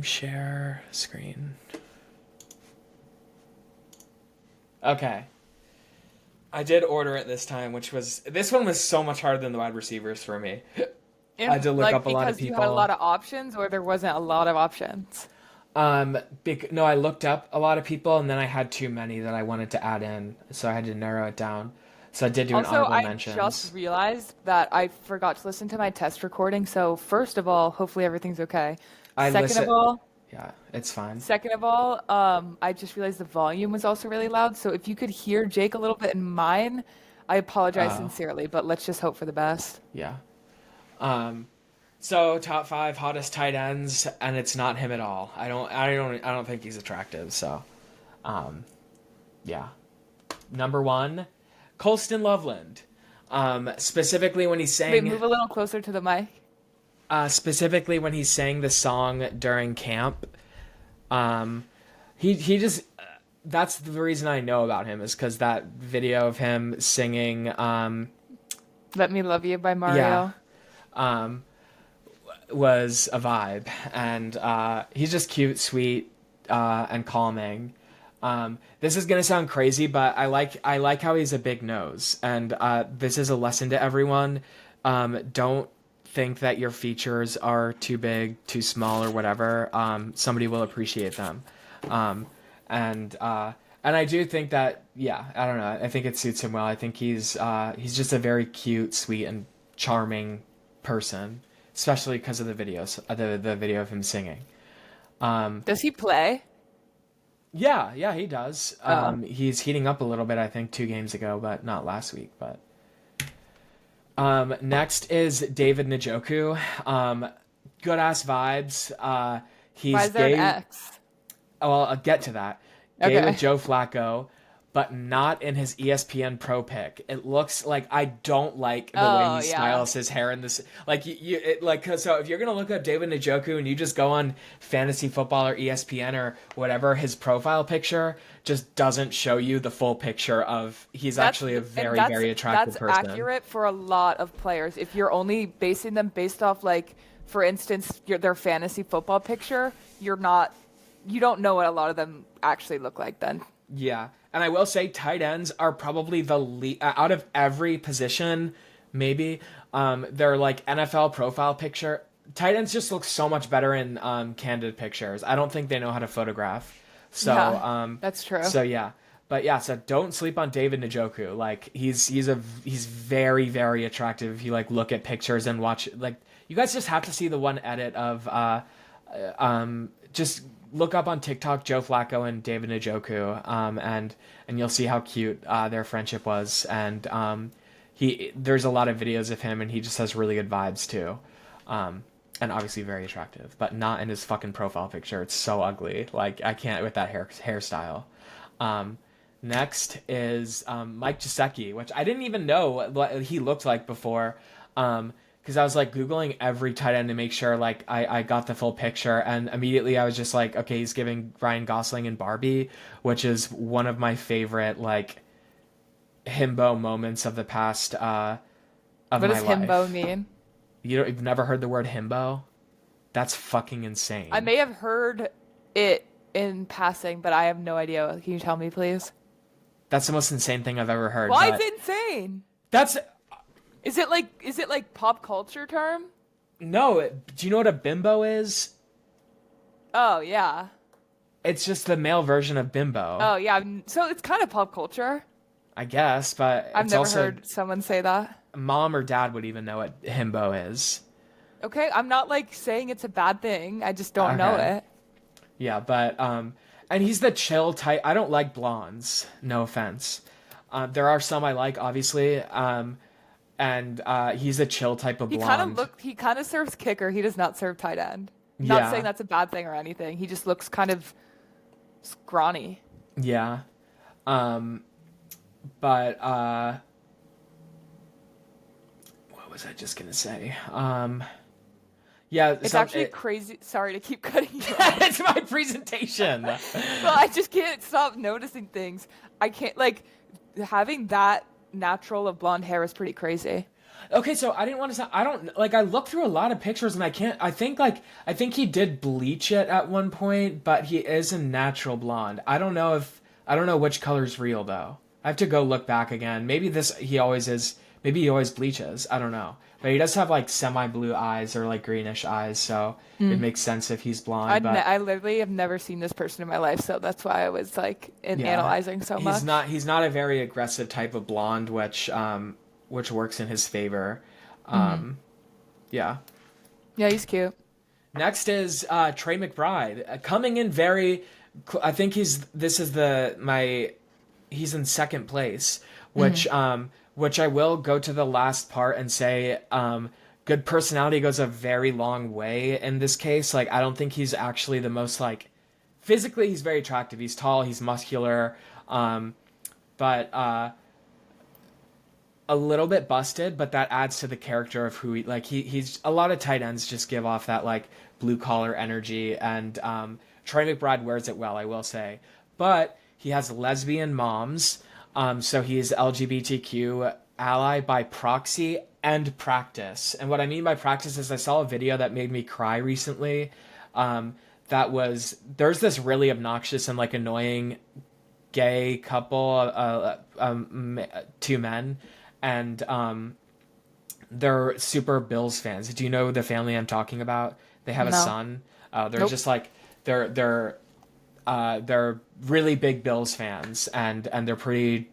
Share screen. Okay. I did order it this time, this one was so much harder than the wide receivers for me. I had to look up a lot of Because you had a people. lot of options, or there wasn't a lot of options. No, I looked up a lot of people and then I had too many that I wanted to add in, so I had to narrow it down. So I did do an Also, honorable I mentions. just realized that I forgot to listen to my test recording. So first of all, hopefully everything's okay. Yeah, it's fine. Second of all, I just realized the volume was also really loud. So if you could hear Jake a little bit in mine, I apologize sincerely. But let's just hope for the best. Yeah. So top 5 hottest tight ends, and it's not him at all. I don't think he's attractive. So, yeah. Number 1, Colston Loveland. Specifically when he sang. Wait, move a little closer to the mic. Specifically when he sang the song during camp. He just. That's the reason I know about him is because that video of him singing. Let Me Love You by Mario. Yeah. Was a vibe, and he's just cute, sweet, and calming. This is gonna sound crazy, but I like how he's a big nose, and this is a lesson to everyone. Don't think that your features are too big, too small, or whatever. Somebody will appreciate them, and I do think that I don't know. I think it suits him well. I think he's just a very cute, sweet, and charming person. Especially because of the videos, the video of him singing. Does he play? Yeah, he does. He's heating up a little bit, I think, 2 games ago, but not last week. But next is David Njoku. Good ass vibes. He's Why is there gay. an X? Well, I'll get to that. Gay Okay. with Joe Flacco, but not in his ESPN Pro pick. It looks like I don't like the way he styles his hair in this. Like so if you're gonna look up David Njoku and you just go on Fantasy Football or ESPN or whatever, his profile picture just doesn't show you the full picture of. He's actually a very attractive person. That's accurate for a lot of players. If you're only basing them based off, like, for instance, their fantasy football picture, you don't know what a lot of them actually look like then. Yeah. And I will say tight ends are probably the out of every position, maybe, they're like NFL profile picture. Tight ends just look so much better in candid pictures. I don't think they know how to photograph. So Yeah, that's true. So yeah. But yeah, so don't sleep on David Njoku. Like he's very, very attractive if you like look at pictures and watch. Like you guys just have to see the one edit of just look up on TikTok Joe Flacco and David Njoku, and you'll see how cute their friendship was. And there's a lot of videos of him, and he just has really good vibes too, and obviously very attractive, but not in his fucking profile picture. It's so ugly. Like I can't with that hairstyle. Next is Mike Gesicki, which I didn't even know what he looked like before. Because I was like Googling every tight end to make sure like I got the full picture, and immediately I was just like, okay, he's giving Ryan Gosling and Barbie, which is one of my favorite like himbo moments of the past of what my does life. himbo mean? You've never heard the word himbo? That's fucking I insane. may have heard it in passing, but I have no idea. Can you tell me, please? That's the most insane thing I've ever heard. Why is But it insane? that's Is it like pop culture term? no. Do you know what a bimbo is? Oh yeah. It's just the male version of bimbo, Oh yeah. So it's kind of pop culture. I guess. But I've it's never also heard someone say that. mom or dad would even know what himbo is. Okay, I'm not like saying it's a bad thing. I just don't know Okay. it. Yeah, but and he's the chill type. I don't like blondes. No offense. There are some I like, obviously. And he's a chill type of blonde. He kind of serves kicker. He does not serve tight end. Not saying Yeah, that's a bad thing or anything. He just looks kind of scrawny. yeah. But what was I just gonna say? Yeah, It's actually crazy. Sorry to keep cutting you off. it's my presentation. Well, I just can't stop noticing things. I can't like having that natural of blonde hair is pretty crazy. Okay, so I didn't want to say I don't like I looked through a lot of pictures and I can't I think he did bleach it at one point, but he is a natural blonde. I don't know which color's real though. I have to go look back again. Maybe he always bleaches. I don't know. But he does have like semi blue eyes or like greenish eyes, so it makes sense if he's blonde, but I literally have never seen this person in my life, so that's why I was like analyzing so much. He's not a very aggressive type of blonde, which works in his favor. Yeah. Yeah, he's cute. Next is Trey McBride, coming in very. I think he's in second place, which I will go to the last part and say good personality goes a very long way in this case. Like I don't think he's actually the most like physically he's very attractive. He's tall, he's muscular, but a little bit busted, but that adds to the character of who he's a lot of tight ends just give off that like blue collar energy, and Troy McBride wears it well, I will say. But he has lesbian moms, so he is LGBTQ ally by proxy and practice. And what I mean by practice is I saw a video that made me cry recently. There's this really obnoxious and like annoying gay couple, two men, and they're super Bills fans. Do you know the family I'm talking about? They have a No. son. They're Nope. just like they're really big Bills fans, and they're pretty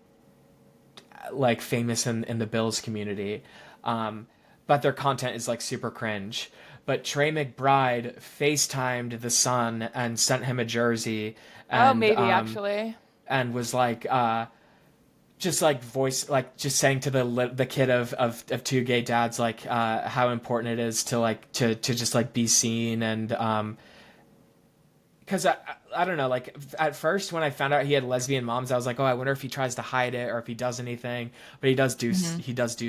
like famous in the Bills community. But their content is like super cringe. But Trey McBride FaceTimed the son and sent him a jersey, Oh, and maybe actually. and was like just like just saying to the kid of two gay dads like how important it is to like to just like be seen, and because I don't know, like at first when I found out he had lesbian moms, I was like, oh, I wonder if he tries to hide it or if he does anything, but he does do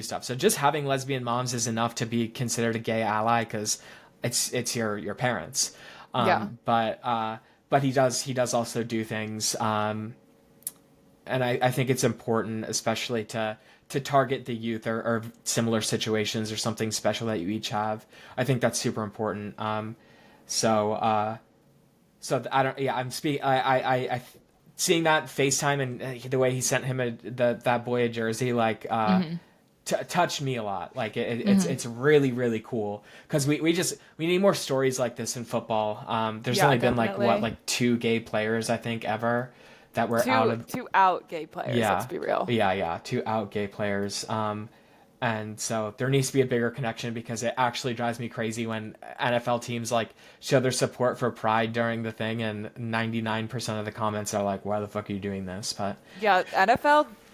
stuff. So just having lesbian moms is enough to be considered a gay ally because it's your parents. Yeah. But he does also do things, and I think it's important, especially to target the youth or similar situations or something special that you each have. I think that's super important. So I don't. Yeah, I'm speaking. I seeing that FaceTime and the way he sent him that boy a jersey like touched me a lot. Like it's really really cool because we need more stories like this in football. There's Yeah, only been definitely. like two gay players I think ever that were out of Two out gay players. yeah Let's be real. yeah two out gay players. And so there needs to be a bigger connection because it actually drives me crazy when NFL teams like show their support for Pride during the thing, and 99% of the comments are like, "Why the fuck are you doing this?" But Yeah,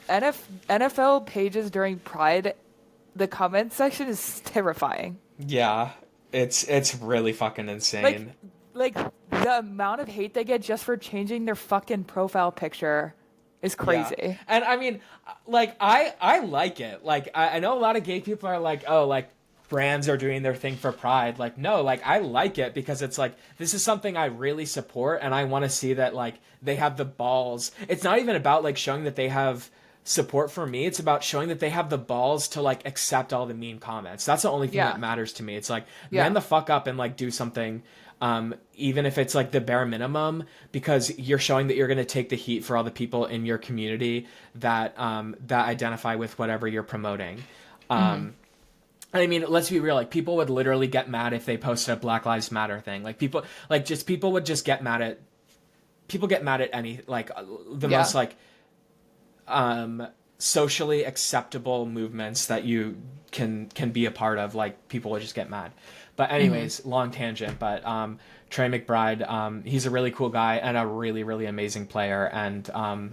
NFL pages during Pride, the comment section is terrifying. yeah, it's really fucking insane. Like the amount of hate they get just for changing their fucking profile picture is crazy. Yeah. And I mean, like I like it. Like I know a lot of gay people are like, oh, like brands are doing their thing for Pride. Like no, like I like it because it's like this is something I really support, and I want to see that like they have the balls. It's not even about like showing that they have support for me. It's about showing that they have the balls to like accept all the mean comments. That's the only thing Yeah. that matters to me. It's like Yeah. man the fuck up and like do something, even if it's like the bare minimum, because you're showing that you're going to take the heat for all the people in your community that that identify with whatever you're promoting. I mean, let's be real. Like, people would literally get mad if they posted a Black Lives Matter thing. Like, people would just get mad at. People get mad at any like the Yeah. most like socially acceptable movements that you can be a part of. Like, people would just get mad. But anyways, long tangent. But Trey McBride, he's a really cool guy and a really, really amazing player. And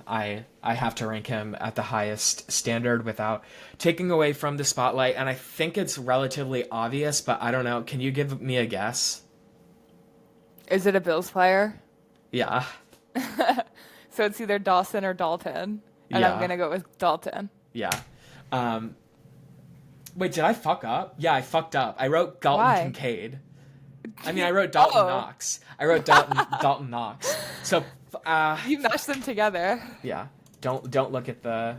I have to rank him at the highest standard without taking away from the spotlight. And I think it's relatively obvious, but I don't know. Can you give me a guess? Is it a Bills player? Yeah. So it's either Dawson or Dalton. And Yeah. I'm going to go with Dalton. Yeah. Wait, did I fuck up? Yeah, I fucked up. I wrote Dalton Why? Kincaid. I mean, I wrote Dalton Oh. Knox. I wrote Dalton Knox. So, You mashed them together. yeah. Don't look at the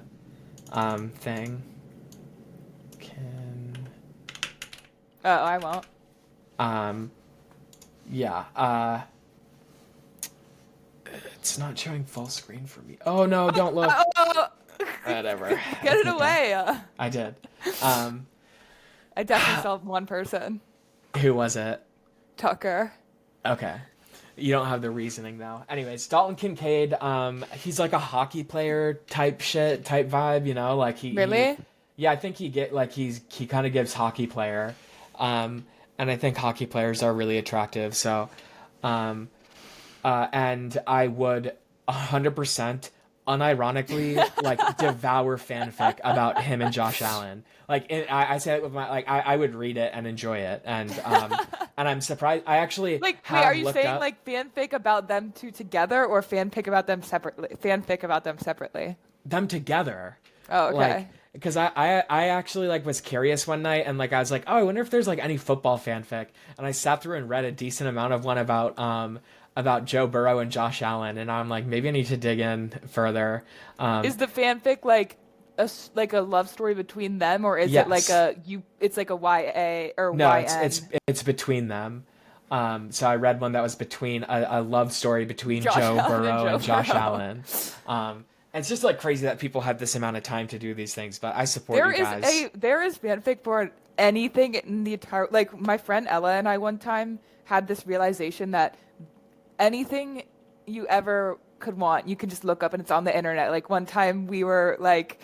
thing. Oh, I won't. Yeah. It's not showing full screen for me. Oh no, don't look. Oh, Whatever. get it away. I did. I definitely saw one person. Who was it? Tucker. Okay. You don't have the reasoning though. Anyways, Dalton Kincaid, he's like a hockey player type vibe, you know, like Really? yeah, I think he kind of gives hockey player. And I think hockey players are really attractive. So, and I would 100% unironically like devour fanfic about him and Josh Allen. Like I say it with my like I would read it and enjoy it, and I'm surprised. I actually Like, wait, have are you looked saying up, like fanfic about them two together or fanfic about them separately? Fanfic about them separately. them together? Oh, okay. Like, because I actually like was curious one night and like I was like, oh, I wonder if there's like any football fanfic, and I sat through and read a decent amount of one about Joe Burrow and Josh Allen, and I'm like, maybe I need to dig in further. Is the fanfic like a love story between them, or is Yes. it like it's like a YA or No, YN? it's between them. So I read one that was between a love story between Josh Joe Allen Burrow and Joe Josh Burrow. Allen. And it's just like crazy that people have this amount of time to do these things, but I support There you guys. there is fanfic for anything in the entire, like my friend Ella and I one time had this realization that anything you ever could want, you can just look up and it's on the internet. Like one time we were like,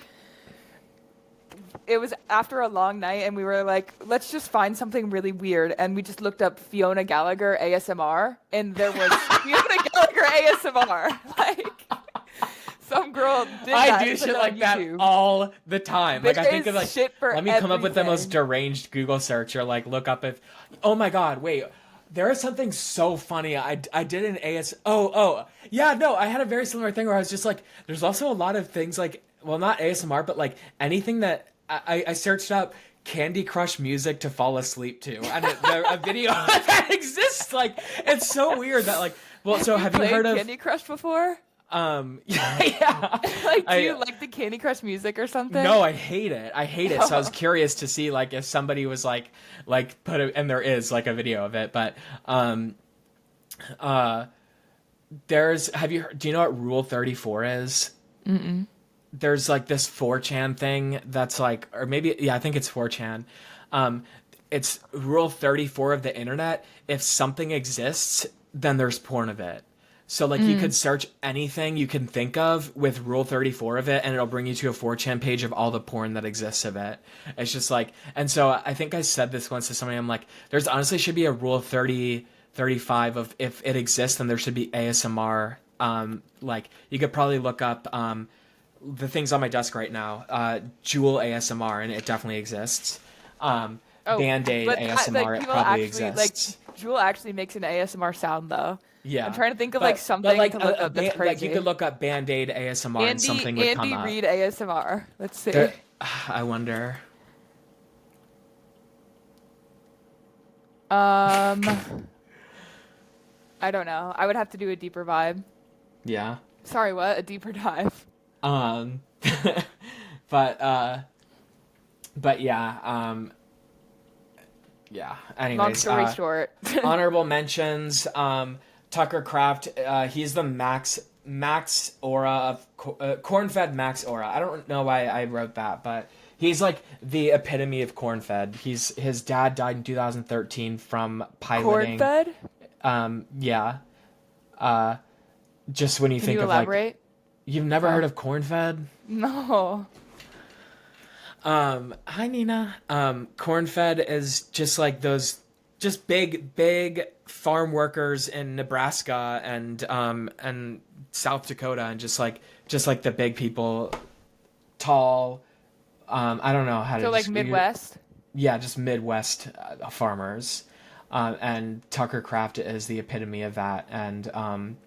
it was after a long night and we were like, let's just find something really weird, and we just looked up Fiona Gallagher ASMR and there was Fiona Gallagher ASMR. Like some girl did that. I do It's shit on like that YouTube. all the time. Like I There think of is like, shit for let me come up with the most everything. deranged Google search, or like look up if, oh my god, wait, there is something so funny. I did an oh yeah, no, I had a very similar thing where I was just like, there's also a lot of things like, well, not ASMR, but like anything that I searched up Candy Crush music to fall asleep to, and a video that exists. Like, it's so weird that like, well, so have you Played heard of Candy Crush before? yeah. Like, do you like the Candy Crush music or something? No, I hate it. I hate it. So I was curious to see like if somebody was like put it, and there is like a video of it, but there's do you know what Rule 34 is? Mm-mm. There's like this 4chan thing that's like, or maybe yeah, I think it's 4chan. It's Rule 34 of the internet. If something exists, then there's porn of it. So, like, you could search anything you can think of with Rule 34 of it, and it'll bring you to a 4chan page of all the porn that exists of it. It's just like, and so I think I said this once to somebody, I'm like, there's honestly should be a Rule 35 of if it exists, then there should be ASMR. Like, you could probably look up the things on my desk right now, Jewel ASMR, and it definitely exists. Band-Aid but ASMR, it people probably actually, exists. Like, Jewel actually makes an ASMR sound, though. Yeah, I'm trying to think of like something like, to look up that's crazy. like you could look up Band-Aid ASMR and something would come Andy up. Reid ASMR. Let's see. I wonder. I don't know. I would have to do a deeper vibe. Yeah. Sorry, what? A deeper dive. But yeah, yeah. Long Anyways, story short. honorable mentions. Tucker Kraft. He's the max aura of corn-fed max aura. I don't know why I wrote that, but he's like the epitome of corn-fed. His dad died in 2013 from piloting. Corn-fed? Yeah. Just when you Can think you of elaborate? like, you've never heard of corn-fed? No. Hi Nina. Corn-fed is just like those, just big farm workers in Nebraska and South Dakota, and just like the big people, tall. I don't know how to. So like Midwest? Yeah, just Midwest farmers. And Tucker Kraft is the epitome of that. And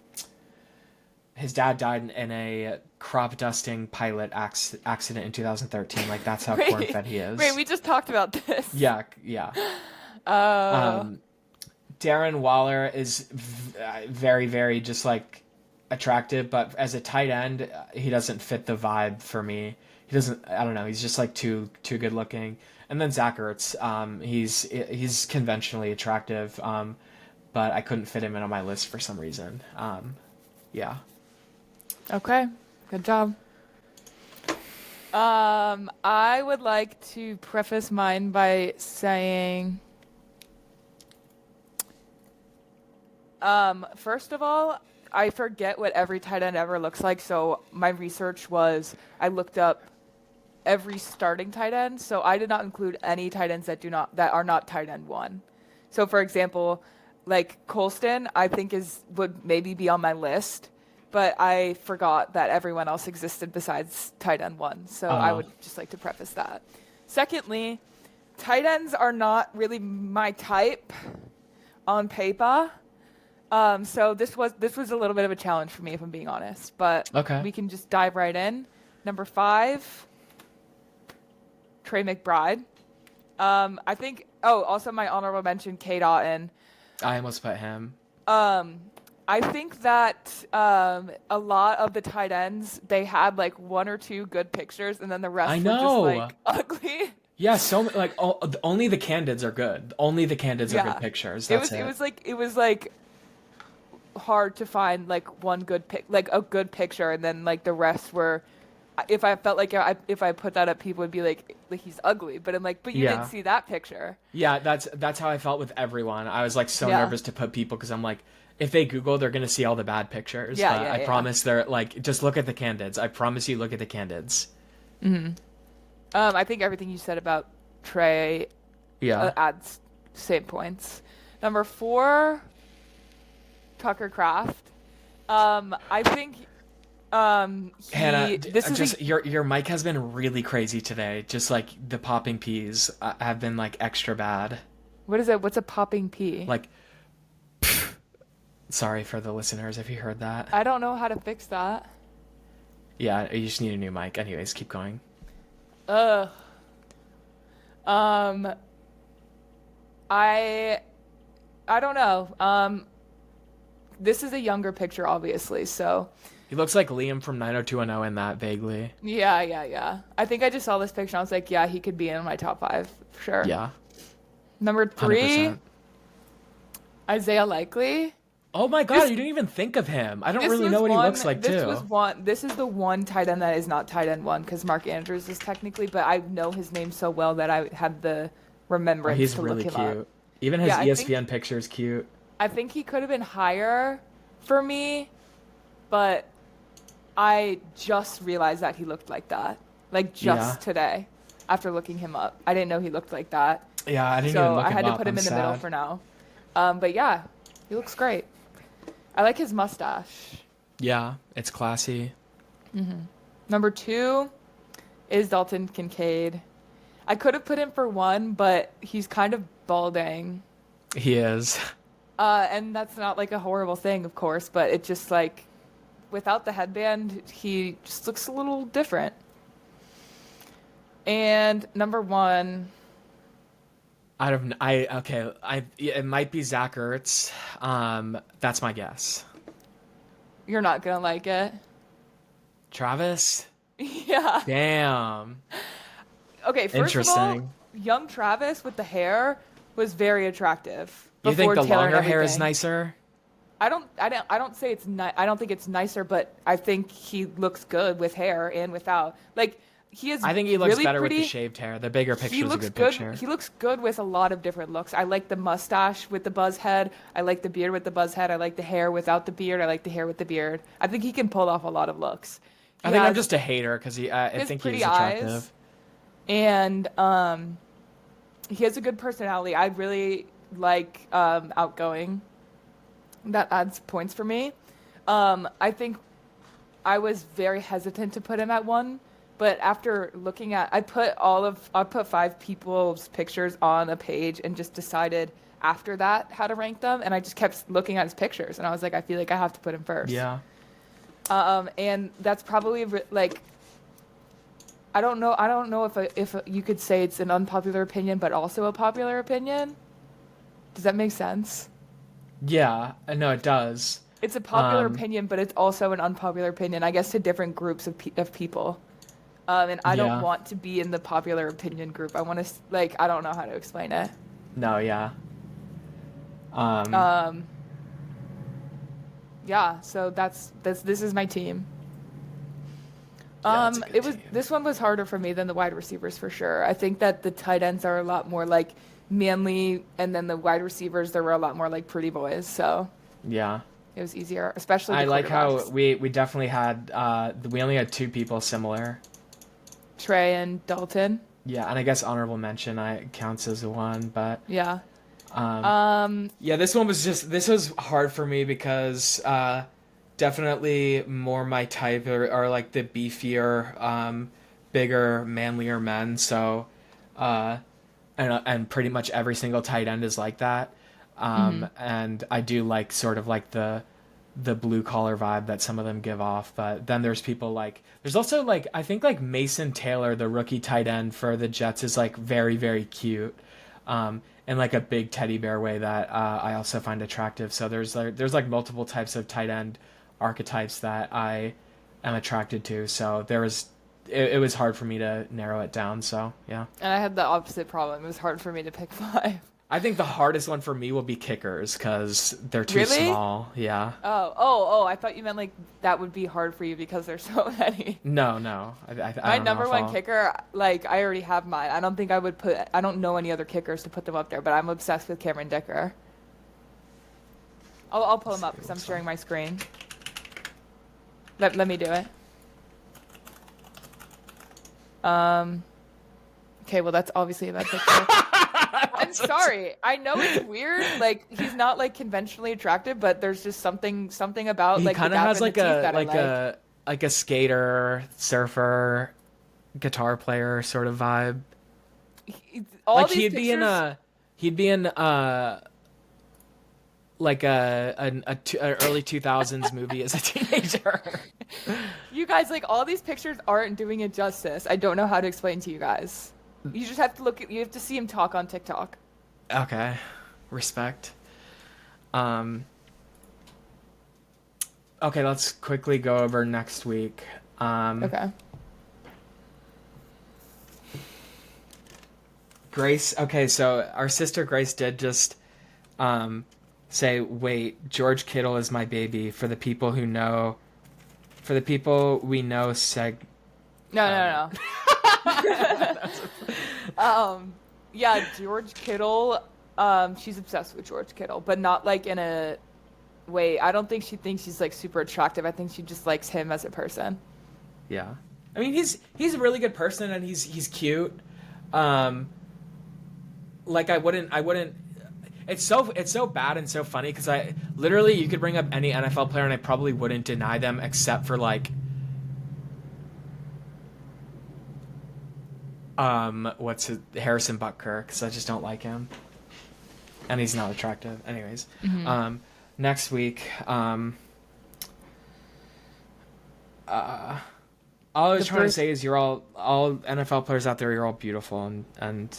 his dad died in a crop dusting pilot accident in 2013. Like, that's how corn-fed he is. Wait, we just talked about this. Yeah. Darren Waller is very, very just like attractive, but as a tight end, he doesn't fit the vibe for me. He doesn't. I don't know. He's just like too good looking. And then Zach Ertz, he's conventionally attractive, but I couldn't fit him in on my list for some reason. Yeah. Okay, good job. I would like to preface mine by saying, first of all, I forget what every tight end ever looks like, so my research was I looked up every starting tight end, so I did not include any tight ends that are not tight end one. So for example, like Colston, I think would maybe be on my list, but I forgot that everyone else existed besides tight end one. So I would just like to preface that. Secondly, tight ends are not really my type on paper. So this was a little bit of a challenge for me, if I'm being honest. But okay, we can just dive right in. Number 5, Trey McBride. I think. Oh, also my honorable mention, Kate Otten. I almost put him. I think that a lot of the tight ends, they had like 1 or 2 good pictures, and then the rest were just like ugly. Yeah, so like only the candids are good. Only the candids are good pictures. That's it. It was like hard to find like one good like a good picture, and then like the rest were. If I felt like if I put that up, people would be like he's ugly. But I'm like, but you didn't see that picture. Yeah, that's how I felt with everyone. I was like so nervous to put people because I'm like, if they Google, they're gonna see all the bad pictures. Yeah, but I promise they're like, just look at the candids. I promise you, look at the candids. Mm-hmm. I think everything you said about Trey, adds same points. Number 4, Tucker Kraft. I think. Hannah, this is your mic has been really crazy today. Just like the popping peas have been like extra bad. What is it? What's a popping pea? Like, sorry for the listeners if you heard that. I don't know how to fix that. Yeah, you just need a new mic. Anyways, keep going. I don't know. This is a younger picture, obviously, so. He looks like Liam from 90210 in that, vaguely. Yeah. I think I just saw this picture and I was like, yeah, he could be in my top 5, for sure. Yeah. Number 3, 100%. Isaiah Likely. Oh my god, you didn't even think of him. I don't really know what he looks like, too. This is the one tight end that is not tight end 1, because Mark Andrews is technically, but I know his name so well that I had the remembrance to look him up. He's really cute. Even his ESPN picture is cute. I think he could have been higher for me, but I just realized that he looked like that. Like, just today, after looking him up. I didn't know he looked like that. Yeah, I didn't even look him up. So I had to put him in the middle for now. But yeah, he looks great. I like his mustache. Yeah, it's classy. Mm-hmm. Number 2 is Dalton Kincaid. I could have put him for 1, but he's kind of balding. He is. And that's not like a horrible thing, of course, but it just like, without the headband, he just looks a little different. And number 1. It might be Zach Ertz. That's my guess. You're not gonna like it. Travis? Yeah. Damn. Okay, first of all, Interesting. young Travis with the hair was very attractive You think before the Taylor and longer hair is everything. nicer? I don't say it's I don't think it's nicer, but I think he looks good with hair and without. Like he is I think he looks really better with the pretty. shaved hair. The bigger He picture is a looks good good. picture. He looks good with a lot of different looks. I like the mustache with the buzz head. I like the beard with the buzz head. I like the hair without the beard. I like the hair with the beard. I think he can pull off a lot of looks. I He think I'm has just a hater because he I has think pretty he's eyes attractive. and he has a good personality. I really like outgoing. That adds points for me. I think I was very hesitant to put him at one, but after looking at, I put five people's pictures on a page and just decided after that how to rank them, and I just kept looking at his pictures, and I was like, I feel like I have to put him first. Yeah. And that's probably like, I don't know if you could say it's an unpopular opinion, but also a popular opinion. Does that make sense? Yeah. No, it does. It's a popular Um, opinion, but it's also an unpopular opinion, I guess, to different groups of people. And I don't yeah. want to be in the popular opinion group. I want to, like, I don't know how to explain it. No, yeah. Um, Um, yeah, so this is my team. yeah, it's a good team. This one was harder for me than the wide receivers for sure. I think that the tight ends are a lot more like manly, and then the wide receivers there were a lot more like pretty boys. So Yeah. it was easier, especially I the like how quarterbacks. we definitely had we only had two people similar. Trey and Dalton. Yeah, and I guess honorable mention I counts as one, but Yeah. um Um, yeah, this was hard for me because definitely more my type are like the beefier, bigger, manlier men. So uh and pretty much every single tight end is like that. mhm. And I do like sort of like the blue collar vibe that some of them give off. But then there's also like I think like Mason Taylor, the rookie tight end for the Jets, is like very very cute, in like a big teddy bear way that I also find attractive. So there's like multiple types of tight end archetypes that I am attracted to. So it was hard for me to narrow it down. So yeah. And I had the opposite problem. It was hard for me to pick five. I think the hardest one for me will be kickers because they're too Really? small. Yeah. Oh! I thought you meant like that would be hard for you because there's so many. No, no. I My don't know number if one I'll. kicker, like I already have mine. I don't think I would put. I don't know any other kickers to put them up there, but I'm obsessed with Cameron Dicker. I'll pull Let's him see up what because it I'm looks sharing like. my screen. Let me do it. Um. Okay, well that's obviously a bad picture. I'm sorry. I know it's weird. Like he's not like conventionally attractive, but there's just something about He like the kind of gap has in the like teeth a that I like. like a skater, surfer, guitar player sort of vibe. All Like these pictures. he'd be in like a early 2000s movie as a teenager. You guys, like all these pictures aren't doing it justice. I don't know how to explain to you guys. You just have to you have to see him talk on TikTok. Okay. Respect. Um okay, let's quickly go over next week. Okay. Grace, okay, so our sister Grace did just say, "Wait, George Kittle is my baby." For the people we know, No, um, no, no. Yeah, George Kittle. She's obsessed with George Kittle, but not like in a way. I don't think she thinks he's like super attractive. I think she just likes him as a person. yeah. I mean, he's a really good person and he's cute. Um, like I wouldn't. It's so bad and so funny because I literally you could bring up any NFL player and I probably wouldn't deny them except for like what's his Harrison Butker because I just don't like him and he's not attractive. Anyways, next week, all I was The trying to first say is you're all NFL players out there. You're all beautiful and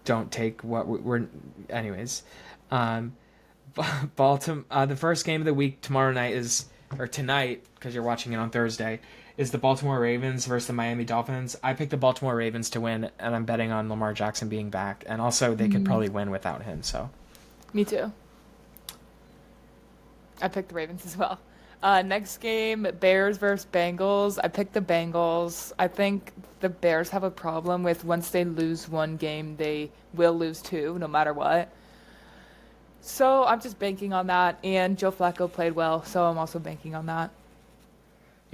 don't take what we're. Anyways, Baltimore. The first game of the week tomorrow night is or tonight because you're watching it on Thursday is the Baltimore Ravens versus the Miami Dolphins. I picked the Baltimore Ravens to win, and I'm betting on Lamar Jackson being back. And also, they could probably win without him. So, Me too. I picked the Ravens as well. Next game, Bears versus Bengals. I picked the Bengals. I think the Bears have a problem with once they lose one game, they will lose two, no matter what. So I'm just banking on that. And Joe Flacco played well, so I'm also banking on that.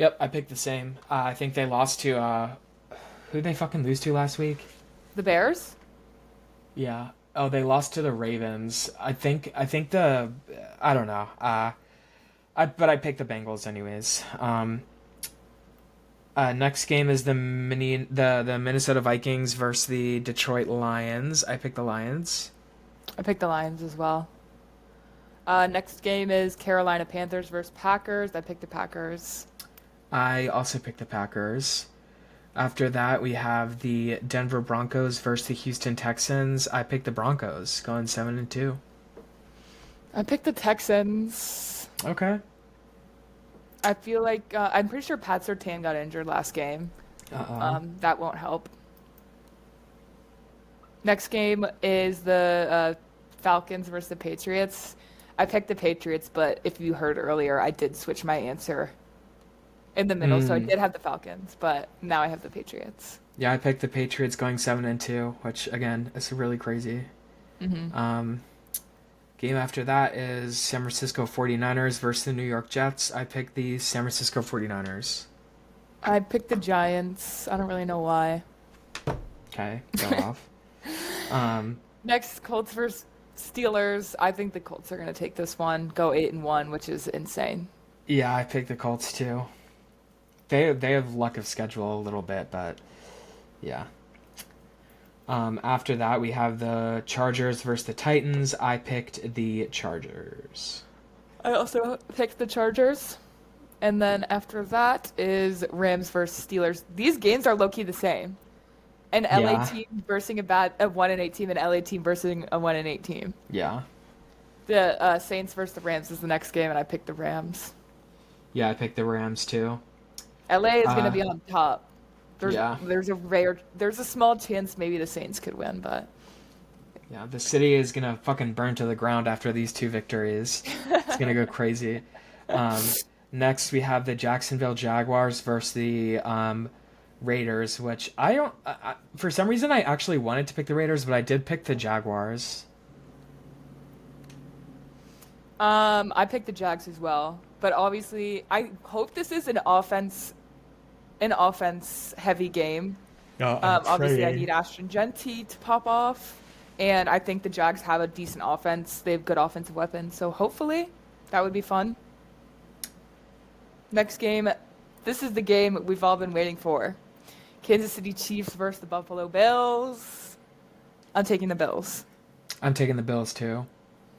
yep, I picked the same. I think they lost to who did they fucking lose to last week? The Bears? Yeah. Oh, they lost to the Ravens. I think the I don't know. But I picked the Bengals anyways. Next game is the Minnesota Vikings versus the Detroit Lions. I picked the Lions. I picked the Lions as well. Next game is Carolina Panthers versus Packers. I picked the Packers. I also picked the Packers. After that, we have the Denver Broncos versus the Houston Texans. I picked the Broncos, going 7-2. I picked the Texans. Okay. I feel like I'm pretty sure Pat Surtain got injured last game. That won't help. Next game is the Falcons versus the Patriots. I picked the Patriots, but if you heard earlier, I did switch my answer in the middle, so I did have the Falcons, but now I have the Patriots. Yeah, I picked the Patriots going 7-2, which again is really crazy. Game after that is San Francisco 49ers versus the New York Jets. I picked the San Francisco 49ers. I picked the Giants. I don't really know why. Okay, go off. Next, Colts versus Steelers. I think the Colts are going to take this one, go 8-1, which is insane. Yeah, I picked the Colts too. They have luck of schedule a little bit, but yeah. After that, we have the Chargers versus the Titans. I picked the Chargers. I also picked the Chargers. And then after that is Rams versus Steelers. These games are low-key the same. An LA team versus a 1-8 team, and LA team versus a 1-8 team. Yeah. The Saints versus the Rams is the next game, and I picked the Rams. Yeah, I picked the Rams too. LA is going to be on top. Yeah. There's a small chance maybe the Saints could win, but yeah, the city is gonna fucking burn to the ground after these two victories. It's gonna go crazy. Next, we have the Jacksonville Jaguars versus the Raiders, which I don't. For some reason, I actually wanted to pick the Raiders, but I did pick the Jaguars. I picked the Jags as well. But obviously, I hope this is an offense heavy game. Obviously, I need Ashton Genty to pop off, and I think the Jags have a decent offense. They have good offensive weapons, so hopefully that would be fun. Next game, this is the game we've all been waiting for. Kansas City Chiefs versus the Buffalo Bills. I'm taking the Bills. I'm taking the Bills too.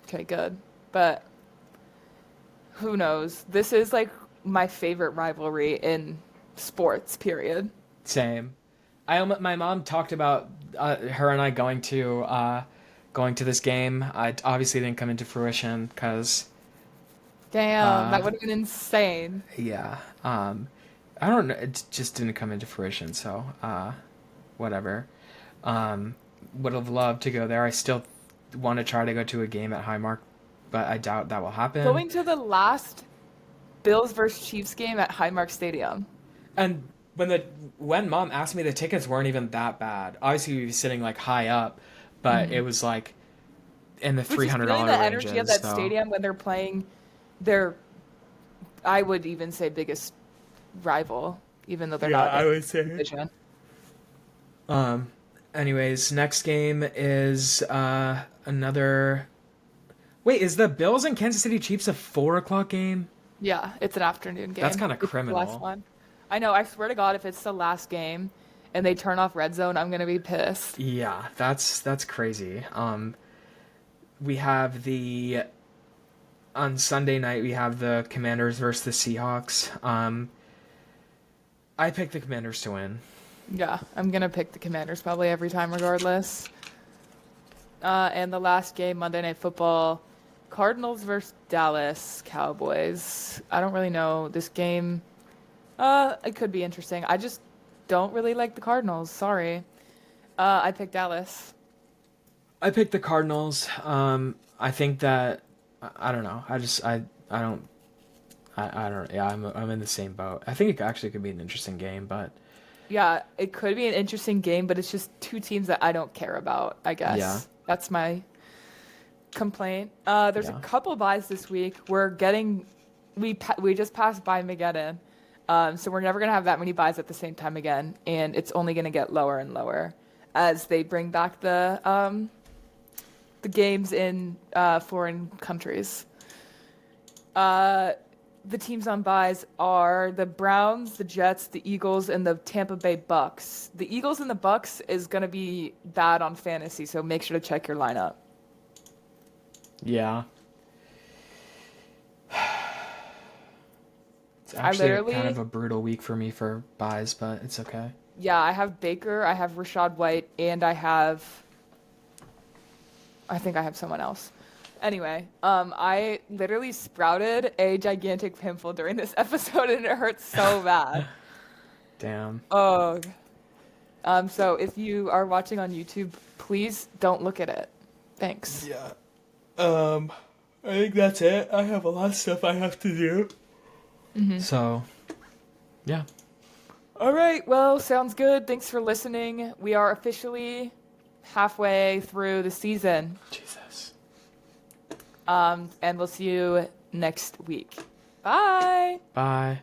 Okay, good. But who knows? This is like my favorite rivalry in sports, period. Same. My mom talked about her and I going to this game. I obviously didn't come into fruition because. Damn, that would have been insane. Yeah. I don't know. It just didn't come into fruition. So, whatever. Would have loved to go there. I still want to try to go to a game at Highmark, but I doubt that will happen. Going to the last Bills versus Chiefs game at Highmark Stadium. And when Mom asked me, the tickets weren't even that bad. Obviously, we were sitting like high up, but it was like in the $300 ranges. The energy of that stadium when they're playing their, I would even say, biggest rival, even though they're not. I would say. Division. Anyways, next game is another. Wait, is the Bills and Kansas City Chiefs a 4:00 game? Yeah, it's an afternoon game. That's kind of criminal. The last one. I know. I swear to God, if it's the last game and they turn off Red Zone, I'm gonna be pissed. Yeah, that's crazy. We have on Sunday night we have the Commanders versus the Seahawks. I picked the Commanders to win. Yeah, I'm gonna pick the Commanders probably every time, regardless. And the last game, Monday Night Football, Cardinals versus Dallas Cowboys. I don't really know this game. It could be interesting. I just don't really like the Cardinals. Sorry. I picked Dallas. I picked the Cardinals. I think that I don't know. I don't. I don't. Yeah, I'm in the same boat. I think it actually could be an interesting game, but Yeah, it could be an interesting game, but it's just two teams that I don't care about, I guess. yeah, That's my complaint. There's a yeah, couple buys this week. We just passed by Mageddon. So we're never gonna have that many buys at the same time again, and it's only gonna get lower and lower as they bring back the games in foreign countries. The teams on buys are the Browns, the Jets, the Eagles, and the Tampa Bay Bucks. The Eagles and the Bucks is gonna be bad on fantasy, so make sure to check your lineup. yeah. It's I actually kind literally, of a brutal week for me for buys, but it's okay. yeah, I have Baker, I have Rashad White, and I think I have someone else. Anyway, I literally sprouted a gigantic pimple during this episode, and it hurts so bad. Damn. Oh. So if you are watching on YouTube, please don't look at it. Thanks. Yeah. I think that's it. I have a lot of stuff I have to do. So, yeah. All right. Well, sounds good. Thanks for listening. We are officially halfway through the season. Jesus. And we'll see you next week. Bye. Bye.